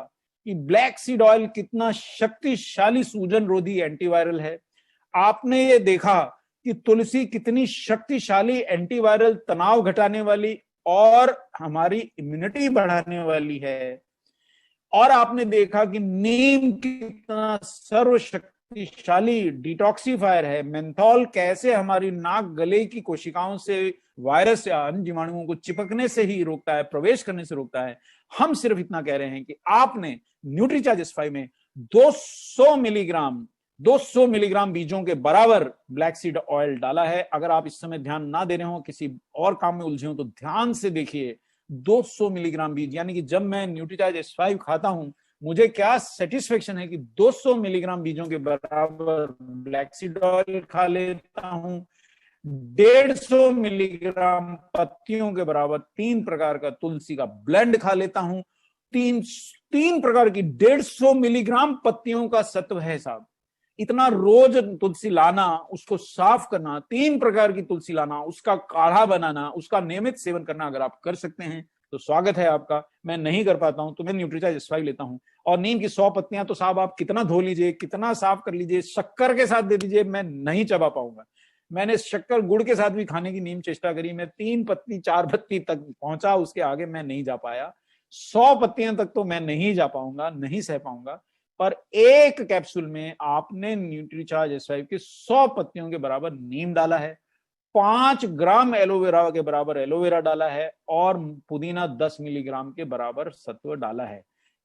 कि ब्लैक सीड ऑयल कितना शक्तिशाली सूजन रोधी एंटीवायरल है। आपने ये देखा कि तुलसी कितनी शक्तिशाली एंटीवायरल, तनाव घटाने वाली और हमारी इम्यूनिटी बढ़ाने वाली है। और आपने देखा कि नीम कितना सर्वशक्तिशाली डिटॉक्सिफायर है। मेंथोल कैसे हमारी नाक, गले की कोशिकाओं से वायरस या अन्य जीवाणुओं को चिपकने से ही रोकता है, प्रवेश करने से रोकता है। हम सिर्फ इतना कह रहे हैं कि आपने न्यूट्रीचार्ज S5 में 200 मिलीग्राम बीजों के बराबर ब्लैक सीड ऑयल डाला है। अगर आप इस समय ध्यान ना दे रहे हो, किसी और काम में उलझे हो, तो ध्यान से देखिए 200 मिलीग्राम बीज, यानी कि जब मैं न्यूट्रीचार्ज S5 खाता हूं मुझे क्या सेटिस्फेक्शन है कि 200 मिलीग्राम बीजों के बराबर ब्लैक सीड ऑयल खा लेता हूं, 150 मिलीग्राम पत्तियों के बराबर 3 प्रकार का तुलसी का ब्लेंड खा लेता हूं। 3 प्रकार की 150 मिलीग्राम पत्तियों का सत्व है साहब। इतना रोज तुलसी लाना, उसको साफ करना, 3 प्रकार की तुलसी लाना, उसका काढ़ा बनाना, उसका नियमित सेवन करना अगर आप कर सकते हैं तो स्वागत है आपका। मैं नहीं कर पाता हूं तो मैं न्यूट्रीचार्ज S5 लेता हूं। और नीम की 100 पत्तियां तो साहब आप कितना धो लीजिए, कितना साफ कर लीजिए, शक्कर के साथ दे दीजिए, मैं नहीं चबा पाऊंगा। मैंने शक्कर गुड़ के साथ भी खाने की नीम चेष्टा करी, मैं 3 पत्ती 4 पत्ती तक पहुंचा, उसके आगे मैं नहीं जा पाया। 100 पत्तियां तक तो मैं नहीं जा पाऊंगा, नहीं सह पाऊंगा। पर एक कैप्सूल में आपने न्यूट्रीचार्ज S5 की 100 पत्तियों के बराबर नीम डाला है, 5 ग्राम एलोवेरा के बराबर एलोवेरा डाला है और पुदीना 10 मिलीग्राम के बराबर सत्व डाला है।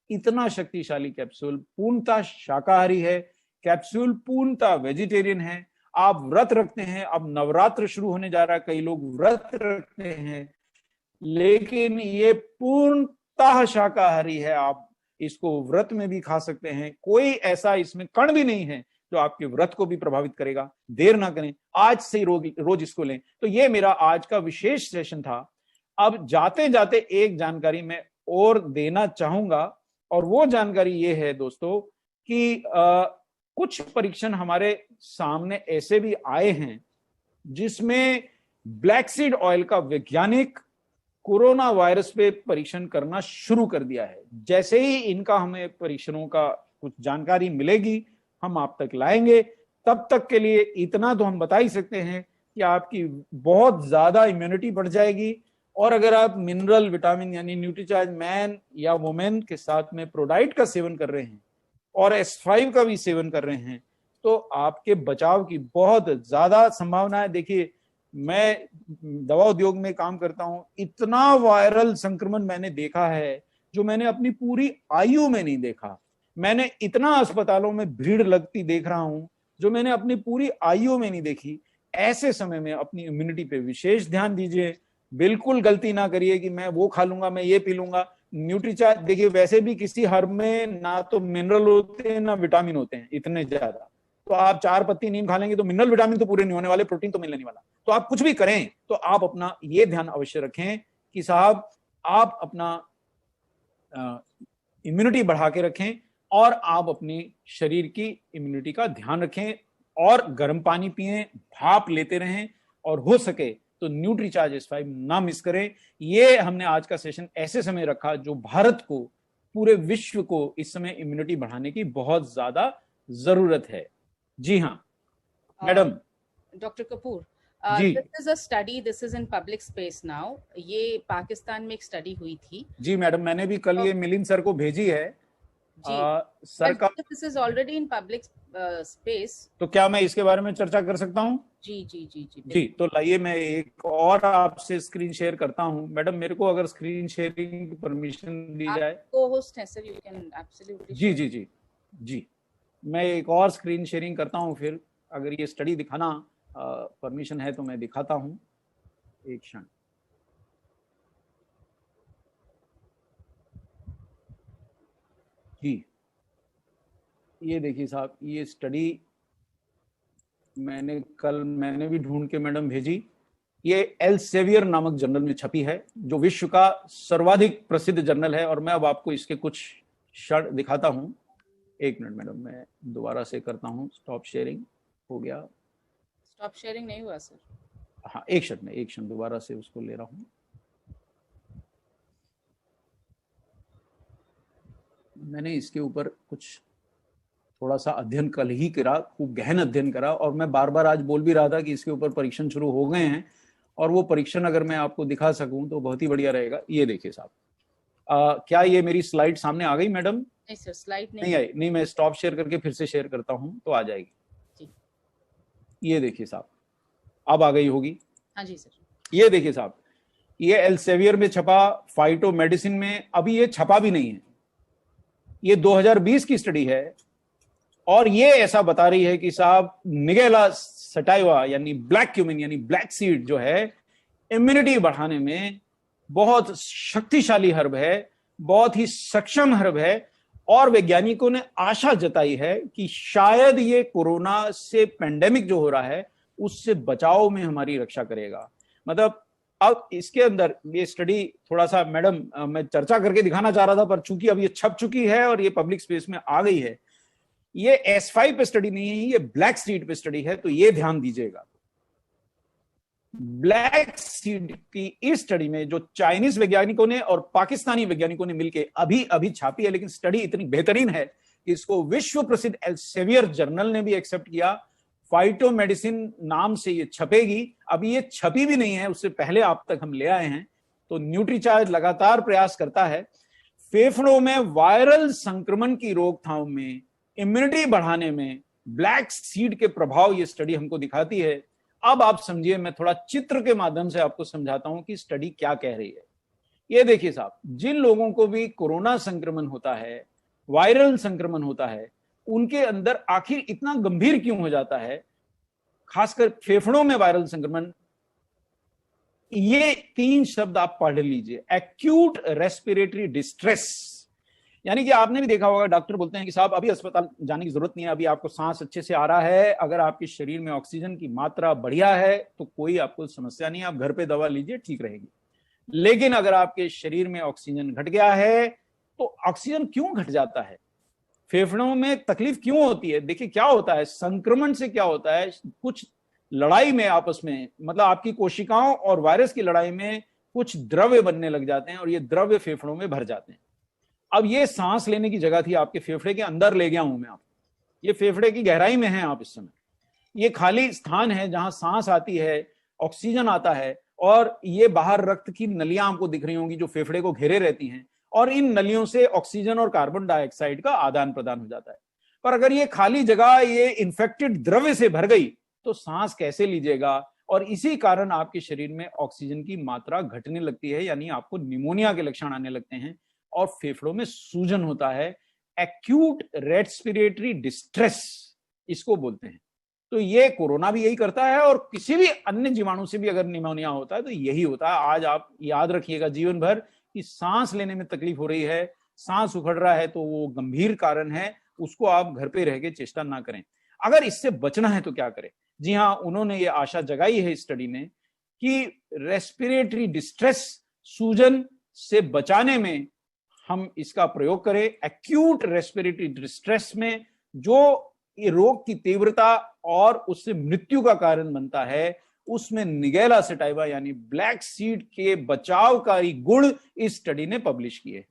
इतना शक्तिशाली कैप्सूल पूर्णतः शाकाहारी है, कैप्सूल पूर्णतः वेजिटेरियन है। आप व्रत रखते हैं, अब नवरात्र शुरू होने जा रहा है, कई लोग व्रत रखते हैं, लेकिन ये पूर्णतः शाकाहारी है। आप इसको व्रत में भी खा सकते हैं, कोई ऐसा इसमें कण भी नहीं है जो आपके व्रत को भी प्रभावित करेगा। देर ना करें, आज से ही रोज इसको लें। तो ये मेरा आज का विशेष सेशन था। अब जाते जाते एक जानकारी मैं और देना चाहूंगा, और वो जानकारी ये है दोस्तों कि कुछ परीक्षण हमारे सामने ऐसे भी आए हैं जिसमें ब्लैक सीड ऑयल का वैज्ञानिक कोरोना वायरस पे परीक्षण करना शुरू कर दिया है। जैसे ही इनका हमें परीक्षणों का कुछ जानकारी मिलेगी हम आप तक लाएंगे। तब तक के लिए इतना तो हम बता ही सकते हैं कि आपकी बहुत ज्यादा इम्यूनिटी बढ़ जाएगी। और अगर आप मिनरल, विटामिन यानी न्यूट्रीचार्ज मैन या वुमेन के साथ में प्रोडाइट का सेवन कर रहे हैं और S5 का भी सेवन कर रहे हैं तो आपके बचाव की बहुत ज्यादा संभावना है। देखिए, मैं दवा उद्योग में काम करता हूं, इतना वायरल संक्रमण मैंने देखा है जो मैंने अपनी पूरी आयु में नहीं देखा। मैंने इतना अस्पतालों में भीड़ लगती देख रहा हूं जो मैंने अपनी पूरी आयु में नहीं देखी। ऐसे समय में अपनी इम्यूनिटी पे विशेष ध्यान दीजिए। बिल्कुल गलती ना करिए कि मैं वो खा लूंगा, मैं ये पी लूंगा। न्यूट्रीचार्ज देखिए, वैसे भी किसी हर्ब में ना तो मिनरल होते हैं ना विटामिन होते हैं इतने ज्यादा, तो आप 4 पत्ती नीम खा लेंगे तो मिनरल विटामिन तो पूरे नहीं होने वाले, प्रोटीन तो मिलने नहीं वाला। तो आप कुछ भी करें तो आप अपना ये ध्यान अवश्य रखें कि साहब आप अपना इम्यूनिटी बढ़ा के रखें और आप अपनी शरीर की इम्यूनिटी का ध्यान रखें और गर्म पानी पिएं, भाप लेते रहें और हो सके तो न्यूट्रीचार्ज S5 ना मिस करें। ये हमने आज का सेशन ऐसे समय रखा जो भारत को, पूरे विश्व को इस समय इम्यूनिटी बढ़ाने की बहुत ज्यादा जरूरत है। जी हाँ madam. Doctor Kapoor, ji this is a study, this is in public space now. ये पाकिस्तान में एक स्टडी हुई थी। जी मैडम, मैंने भी कल ये मिलिंद सर को भेजी है। सर का this is already in public space, तो क्या मैं इसके बारे में चर्चा कर सकता हूँ? जी जी जी जी जी, तो लाइए मैं एक और आपसे स्क्रीन शेयर करता हूँ। मैडम मेरे को अगर स्क्रीन शेयरिंग की परमिशन दी जाए। को होस्ट है सर, यू कैन एब्सोल्युटली। जी जी जी जी, मैं एक और स्क्रीन शेयरिंग करता हूँ, फिर अगर ये स्टडी दिखाना परमिशन है तो मैं दिखाता हूँ। एक क्षण। जी ये देखिए साहब, ये स्टडी मैंने भी ढूंढ के मैडम भेजी। ये एल्सेवियर नामक जर्नल में छपी है, जो विश्व का सर्वाधिक प्रसिद्ध जर्नल है। और मैं अब आपको इसके कुछ क्षण दिखाता हूं। एक मिनट मैडम, मैं दोबारा से करता हूं। स्टॉप शेयरिंग हो गया। स्टॉप शेयरिंग नहीं हुआ सर। हाँ एक क्षण दोबारा से उसको ले रहा हूं। मैंने इसके ऊपर कुछ थोड़ा सा अध्ययन कल ही करा, खूब गहन अध्ययन करा, और मैं बार बार आज बोल भी रहा था कि इसके ऊपर परीक्षण शुरू हो गए हैं, और वो परीक्षण अगर मैं आपको दिखा सकूं तो बहुत ही बढ़िया रहेगा। ये देखिए साहब, क्या ये मेरी स्लाइड सामने आ गई मैडम? नहीं सर, स्लाइड नहीं आई। नहीं, मैं स्टॉप शेयर करके फिर से शेयर करता हूं तो आ जाएगी जी। ये देखिए साहब, अब आ गई होगी। हाँ जी सर। ये देखिए साहब, ये एल्सेवियर में छपा, फाइटो मेडिसिन में अभी ये छपा भी नहीं है। ये 2020 की स्टडी है, और ये ऐसा बता रही है कि साहब निगेला सटाइवा यानी ब्लैक क्यूमिन यानी ब्लैक सीड जो है, इम्यूनिटी बढ़ाने में बहुत शक्तिशाली हर्ब है, बहुत ही सक्षम हर्ब है। और वैज्ञानिकों ने आशा जताई है कि शायद ये कोरोना से, पेंडेमिक जो हो रहा है उससे बचाव में हमारी रक्षा करेगा। मतलब अब इसके अंदर ये स्टडी थोड़ा सा मैडम मैं चर्चा करके दिखाना चाह रहा था, पर चूंकि अब ये छप चुकी है और ये पब्लिक स्पेस में आ गई है। ये S5 पे स्टडी नहीं है, ये ब्लैक सीड पे स्टडी है, तो ये ध्यान दीजिएगा। ब्लैक सीड की इस स्टडी में जो चाइनीज वैज्ञानिकों ने और पाकिस्तानी वैज्ञानिकों ने मिलकर अभी अभी छापी है, लेकिन स्टडी इतनी बेहतरीन है कि इसको विश्व प्रसिद्ध एल्सेवियर जर्नल ने भी एक्सेप्ट किया। फाइटो मेडिसिन नाम से ये छपेगी। अभी ये छपी भी नहीं है, उससे पहले आप तक हम ले आए हैं। तो न्यूट्रीचार्ज लगातार प्रयास करता है फेफड़ों में वायरल संक्रमण की रोकथाम में, इम्यूनिटी बढ़ाने में ब्लैक सीड के प्रभाव ये स्टडी हमको दिखाती है। अब आप समझिए, मैं थोड़ा चित्र के माध्यम से आपको समझाता हूं कि स्टडी क्या कह रही है। ये देखिए साहब, जिन लोगों को भी कोरोना संक्रमण होता है, वायरल संक्रमण होता है, उनके अंदर आखिर इतना गंभीर क्यों हो जाता है, खासकर फेफड़ों में वायरल संक्रमण। ये 3 शब्द आप पढ़ लीजिए, एक्यूट रेस्पिरेटरी डिस्ट्रेस। यानी कि आपने भी देखा होगा, डॉक्टर बोलते हैं कि साहब अभी अस्पताल जाने की जरूरत नहीं है, अभी आपको सांस अच्छे से आ रहा है, अगर आपके शरीर में ऑक्सीजन की मात्रा बढ़िया है तो कोई आपको समस्या नहीं है, आप घर पे दवा लीजिए, ठीक रहेगी। लेकिन अगर आपके शरीर में ऑक्सीजन घट गया है तो ऑक्सीजन क्यों घट जाता है, फेफड़ों में तकलीफ क्यों होती है? देखिए क्या होता है, संक्रमण से क्या होता है, कुछ लड़ाई में आपस में, मतलब आपकी कोशिकाओं और वायरस की लड़ाई में कुछ द्रव्य बनने लग जाते हैं और ये द्रव्य फेफड़ों में भर जाते हैं। अब ये सांस लेने की जगह थी, आपके फेफड़े के अंदर ले गया हूं मैं आप, ये फेफड़े की गहराई में है आप इस समय, ये खाली स्थान है जहां सांस आती है, ऑक्सीजन आता है, और ये बाहर रक्त की नलियां आपको दिख रही होंगी जो फेफड़े को घेरे रहती हैं, और इन नलियों से ऑक्सीजन और कार्बन डाइऑक्साइड का आदान प्रदान हो जाता है। पर अगर ये खाली जगह ये इन्फेक्टेड द्रव्य से भर गई तो सांस कैसे लीजिएगा, और इसी कारण आपके शरीर में ऑक्सीजन की मात्रा घटने लगती है, यानी आपको निमोनिया के लक्षण आने लगते हैं और फेफड़ों में सूजन होता है। एक्यूट रेस्पिरेटरी डिस्ट्रेस इसको बोलते हैं। तो ये कोरोना भी यही करता है, और किसी भी अन्य जीवाणु से भी अगर निमोनिया होता है तो यही होता है। आज आप याद रखिएगा जीवन भर कि सांस लेने में तकलीफ हो रही है, सांस उखड़ रहा है, तो वो गंभीर कारण है, उसको आप घर पे रह के चेष्टा ना करें। अगर इससे बचना है तो क्या करें? जी हाँ, उन्होंने ये आशा जगाई है इस स्टडी में कि रेस्पिरेटरी डिस्ट्रेस, सूजन से बचाने में हम इसका प्रयोग करें। एक्यूट रेस्पिरेटरी डिस्ट्रेस में जो ये रोग की तीव्रता और उससे मृत्यु का कारण बनता है, उसमें निगेला सेटाइवा यानी ब्लैक सीड के बचावकारी गुण इस स्टडी ने पब्लिश किए।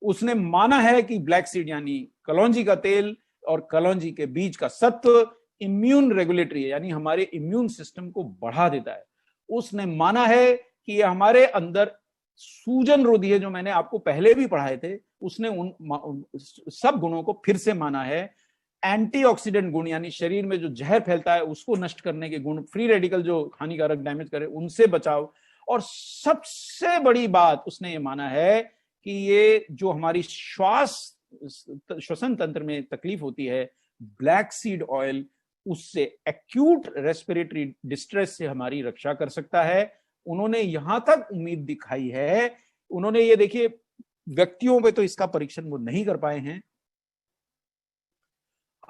उसने माना है कि ब्लैक सीड यानी कलौंजी का तेल और कलौंजी के बीज का सत्व इम्यून रेगुलेटरी है, यानी हमारे इम्यून सिस्टम को बढ़ा देता है। उसने माना है कि ये हमारे अंदर सूजन रोधी है, जो मैंने आपको पहले भी पढ़ाए थे। उसने उन सब गुणों को फिर से माना है। एंटीऑक्सीडेंट गुण यानी शरीर में जो जहर फैलता है उसको नष्ट करने के गुण, फ्री रेडिकल जो हानिकारक डैमेज करे उनसे बचाव, और सबसे बड़ी बात उसने ये माना है कि ये जो हमारी श्वसन तंत्र में तकलीफ होती है, ब्लैक सीड ऑयल उससे एक्यूट रेस्पिरेटरी डिस्ट्रेस से हमारी रक्षा कर सकता है। उन्होंने यहां तक उम्मीद दिखाई है, उन्होंने ये देखिए व्यक्तियों पे तो इसका परीक्षण वो नहीं कर पाए हैं,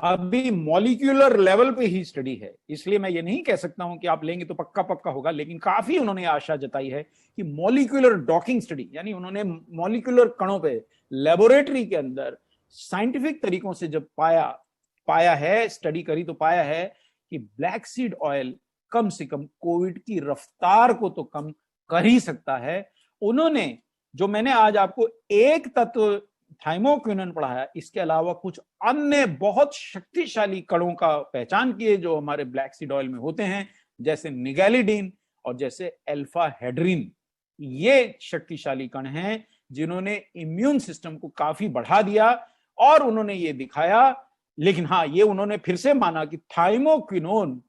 अभी मॉलिक्यूलर लेवल पे ही स्टडी है, इसलिए मैं ये नहीं कह सकता हूं कि आप लेंगे तो पक्का पक्का होगा, लेकिन काफी उन्होंने आशा जताई है कि मॉलिक्यूलर डॉकिंग स्टडी, यानी उन्होंने मॉलिक्यूलर कणों पे लेबोरेटरी के अंदर साइंटिफिक तरीकों से जब पाया है, स्टडी करी तो पाया है कि ब्लैक सीड ऑयल कम से कम कोविड की रफ्तार को तो कम कर ही सकता है। उन्होंने जो मैंने आज आपको एक तत्व थाइमोक्विनोन पढ़ाया, इसके अलावा कुछ अन्य बहुत शक्तिशाली कणों का पहचान किए जो हमारे ब्लैक सीड ऑयल में होते हैं, जैसे निगैलिडीन और जैसे अल्फा हेड्रिन। ये शक्तिशाली कण हैं जिन्होंने इम्यून सिस्टम को काफी बढ़ा दिया, और उन्होंने ये दिखाया। लेकिन हाँ, ये उन्होंने फिर से माना कि थाइमोक्विनोन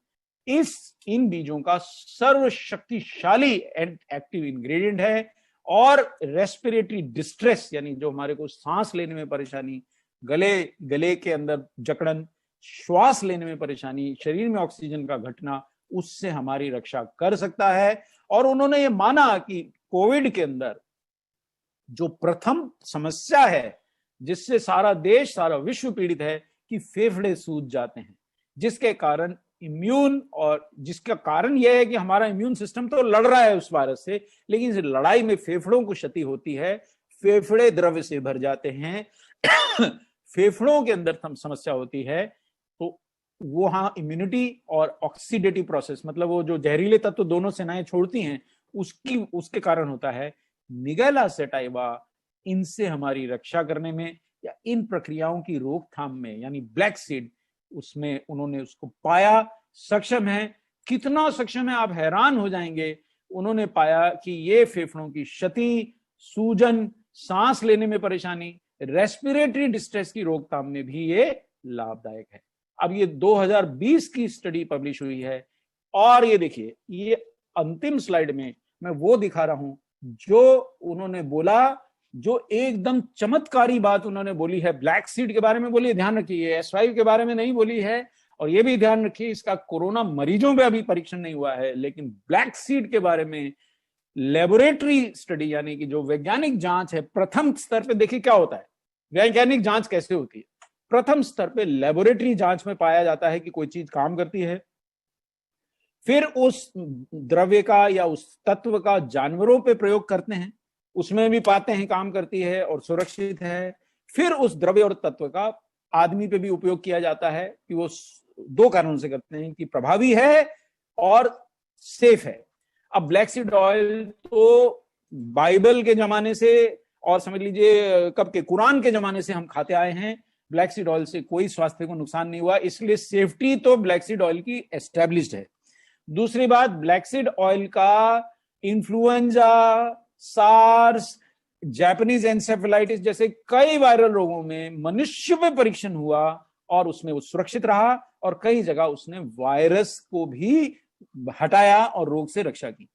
इन बीजों का सर्वशक्तिशाली एक्टिव इंग्रेडिएंट है, और रेस्पिरेटरी डिस्ट्रेस यानी जो हमारे को सांस लेने में परेशानी, गले के अंदर जकड़न, श्वास लेने में परेशानी, शरीर में ऑक्सीजन का घटना, उससे हमारी रक्षा कर सकता है। और उन्होंने ये माना कि कोविड के अंदर जो प्रथम समस्या है जिससे सारा देश, सारा विश्व पीड़ित है कि फेफड़े सूज जाते हैं, जिसके कारण और जिसका कारण यह है कि हमारा इम्यून सिस्टम तो लड़ रहा है उस वायरस से, लेकिन इस लड़ाई में फेफड़ों को क्षति होती है, फेफड़े द्रव्य से भर जाते हैं फेफड़ों के अंदर समस्या होती है, तो वो हाँ इम्यूनिटी और ऑक्सीडेटिव प्रोसेस, मतलब वो जो जहरीले तत्व दोनों सेनाएं छोड़ती हैं, उसके कारण होता है। निगेला सेटाइवा इनसे हमारी रक्षा करने में या इन प्रक्रियाओं की रोकथाम में, यानी ब्लैक सीड, उसमें उन्होंने उसको पाया सक्षम है। कितना सक्षम है आप हैरान हो जाएंगे। उन्होंने पाया कि ये फेफड़ों की क्षति, सूजन, सांस लेने में परेशानी, रेस्पिरेटरी डिस्ट्रेस की रोकथाम में भी ये लाभदायक है। अब ये 2020 की स्टडी पब्लिश हुई है, और ये देखिए, ये अंतिम स्लाइड में मैं वो दिखा रहा हूं जो उन्होंने बोला, जो एकदम चमत्कारी बात उन्होंने बोली है, ब्लैक सीड के बारे में बोली है, ध्यान रखिए, S5 के बारे में नहीं बोली है, और ये भी ध्यान रखिए इसका कोरोना मरीजों पे अभी परीक्षण नहीं हुआ है, लेकिन ब्लैक सीड के बारे में लेबोरेटरी स्टडी यानी कि जो वैज्ञानिक जांच है प्रथम स्तर पे, देखिए क्या होता है, वैज्ञानिक जांच कैसे होती है। प्रथम स्तर पे लेबोरेटरी जांच में पाया जाता है कि कोई चीज काम करती है, फिर उस द्रव्य का या उस तत्व का जानवरों पे प्रयोग करते हैं, उसमें भी पाते हैं काम करती है और सुरक्षित है, फिर उस द्रव्य और तत्व का आदमी पे भी उपयोग किया जाता है कि वो दो कारणों से करते हैं कि प्रभावी है और सेफ है। अब ब्लैक सीड ऑयल तो बाइबल के जमाने से, और समझ लीजिए कब के, कुरान के जमाने से हम खाते आए हैं। ब्लैक सीड ऑयल से कोई स्वास्थ्य को नुकसान नहीं हुआ, इसलिए सेफ्टी तो ब्लैक सीड ऑयल की एस्टेब्लिश्ड है। दूसरी बात, ब्लैक सीड ऑयल का इन्फ्लुएंजा, सार्स, जापानीज एन्सेफेलाइटिस जैसे कई वायरल रोगों में मनुष्य पे परीक्षण हुआ और उसमें वो सुरक्षित रहा, और कई जगह उसने वायरस को भी हटाया और रोग से रक्षा की।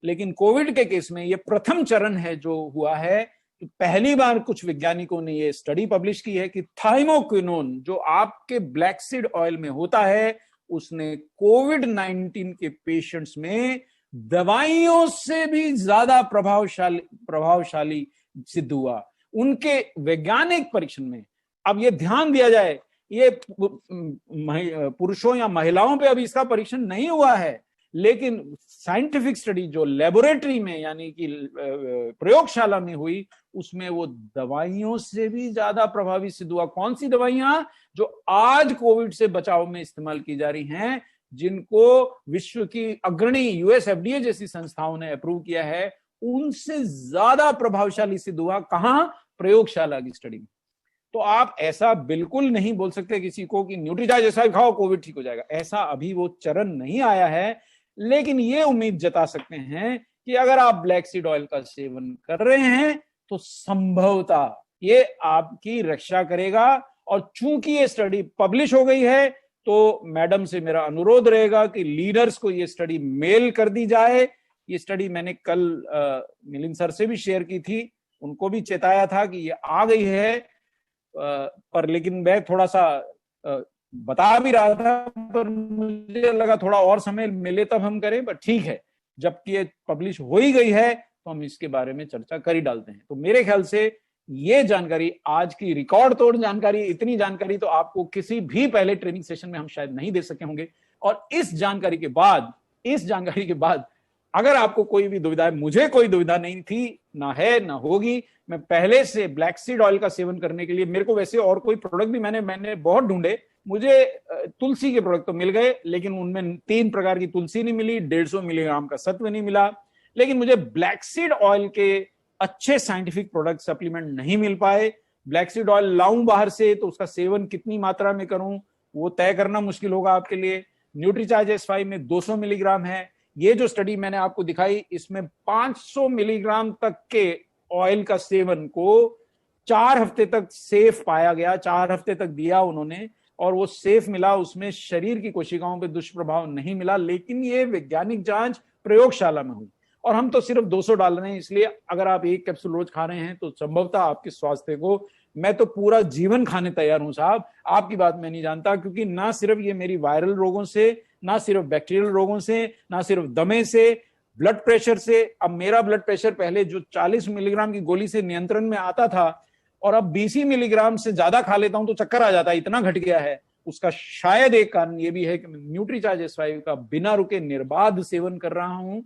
लेकिन कोविड के केस में ये प्रथम चरण है जो हुआ है कि पहली बार कुछ वैज्ञानिकों ने ये स्टडी पब्लिश की है कि थाइमोक्विनोन जो आपके ब्लैक सीड ऑयल में होता है, उसने कोविड-19 के पेशेंट्स में दवाइयों से भी ज्यादा प्रभावशाली सिद्ध हुआ उनके वैज्ञानिक परीक्षण में। अब यह ध्यान दिया जाए ये पुरुषों या महिलाओं पे अभी इसका परीक्षण नहीं हुआ है, लेकिन साइंटिफिक स्टडी जो लेबोरेटरी में यानी कि प्रयोगशाला में हुई, उसमें वो दवाइयों से भी ज्यादा प्रभावी सिद्ध हुआ। कौन सी दवाइयां? जो आज कोविड से बचाव में इस्तेमाल की जा रही हैं, जिनको विश्व की अग्रणी यूएस एफडीए जैसी संस्थाओं ने अप्रूव किया है, उनसे ज्यादा प्रभावशाली सिद्ध हुआ। कहां? प्रयोगशाला की स्टडी में। तो आप ऐसा बिल्कुल नहीं बोल सकते किसी को कि न्यूट्रीचार्ज जैसा खाओ कोविड ठीक हो जाएगा, ऐसा अभी वो चरण नहीं आया है। लेकिन ये उम्मीद जता सकते हैं कि अगर आप ब्लैक सीड ऑयल का सेवन कर रहे हैं तो संभवतः ये आपकी रक्षा करेगा। और चूंकि ये स्टडी पब्लिश हो गई है, तो मैडम से मेरा अनुरोध रहेगा कि लीडर्स को ये स्टडी मेल कर दी जाए। ये स्टडी मैंने कल मिलिंद सर से भी शेयर की थी, उनको भी चेताया था कि ये आ गई है, पर लेकिन मैं थोड़ा सा बता भी रहा था, पर मुझे लगा थोड़ा और समय मिले तब हम करें। पर ठीक है, जबकि ये पब्लिश हो ही गई है तो हम इसके बारे में चर्चा कर ही डालते हैं। तो मेरे ख्याल से ये जानकारी आज की रिकॉर्ड तोड़ जानकारी, इतनी जानकारी तो आपको किसी भी पहले ट्रेनिंग सेशन में हम शायद नहीं दे सके होंगे। और इस जानकारी के बाद अगर आपको कोई भी दुविधा है, मुझे कोई दुविधा नहीं थी, ना है ना होगी। मैं पहले से ब्लैक सीड ऑयल का सेवन करने के लिए, मेरे को वैसे और कोई प्रोडक्ट भी मैंने बहुत ढूंढे, मुझे तुलसी के प्रोडक्ट तो मिल गए, लेकिन उनमें 3 प्रकार की तुलसी नहीं मिली, 150 मिलीग्राम का सत्व नहीं मिला। लेकिन मुझे ब्लैक सीड ऑयल के अच्छे साइंटिफिक प्रोडक्ट सप्लीमेंट नहीं मिल पाए। ब्लैक सीड ऑयल लाऊं बाहर से तो उसका सेवन कितनी मात्रा में करूं, वो तय करना मुश्किल होगा आपके लिए। न्यूट्रीचार्ज S5 में 200 मिलीग्राम है। ये जो स्टडी मैंने आपको दिखाई, इसमें 500 मिलीग्राम तक के ऑयल का सेवन को 4 हफ्ते तक सेफ पाया गया। 4 हफ्ते तक दिया उन्होंने और वो सेफ मिला, उसमें शरीर की कोशिकाओं पे दुष्प्रभाव नहीं मिला। लेकिन ये वैज्ञानिक जांच प्रयोगशाला में हुई और हम तो सिर्फ 200 डाल रहे हैं। इसलिए अगर आप 1 कैप्सूल रोज खा रहे हैं तो संभवतः आपके स्वास्थ्य को, मैं तो पूरा जीवन खाने तैयार हूं साहब, आपकी बात मैं नहीं जानता। क्योंकि ना सिर्फ ये मेरी वायरल रोगों से, ना सिर्फ बैक्टीरियल रोगों से, ना सिर्फ दमे से, ब्लड प्रेशर से। अब मेरा ब्लड प्रेशर पहले जो 40 मिलीग्राम की गोली से नियंत्रण में आता था, और अब 20 मिलीग्राम से ज्यादा खा लेता हूं तो चक्कर आ जाता है, इतना घट गया है। उसका शायद एक कारण ये भी है कि मैं न्यूट्रीचार्ज S5 का बिना रुके निर्बाध सेवन कर रहा हूं।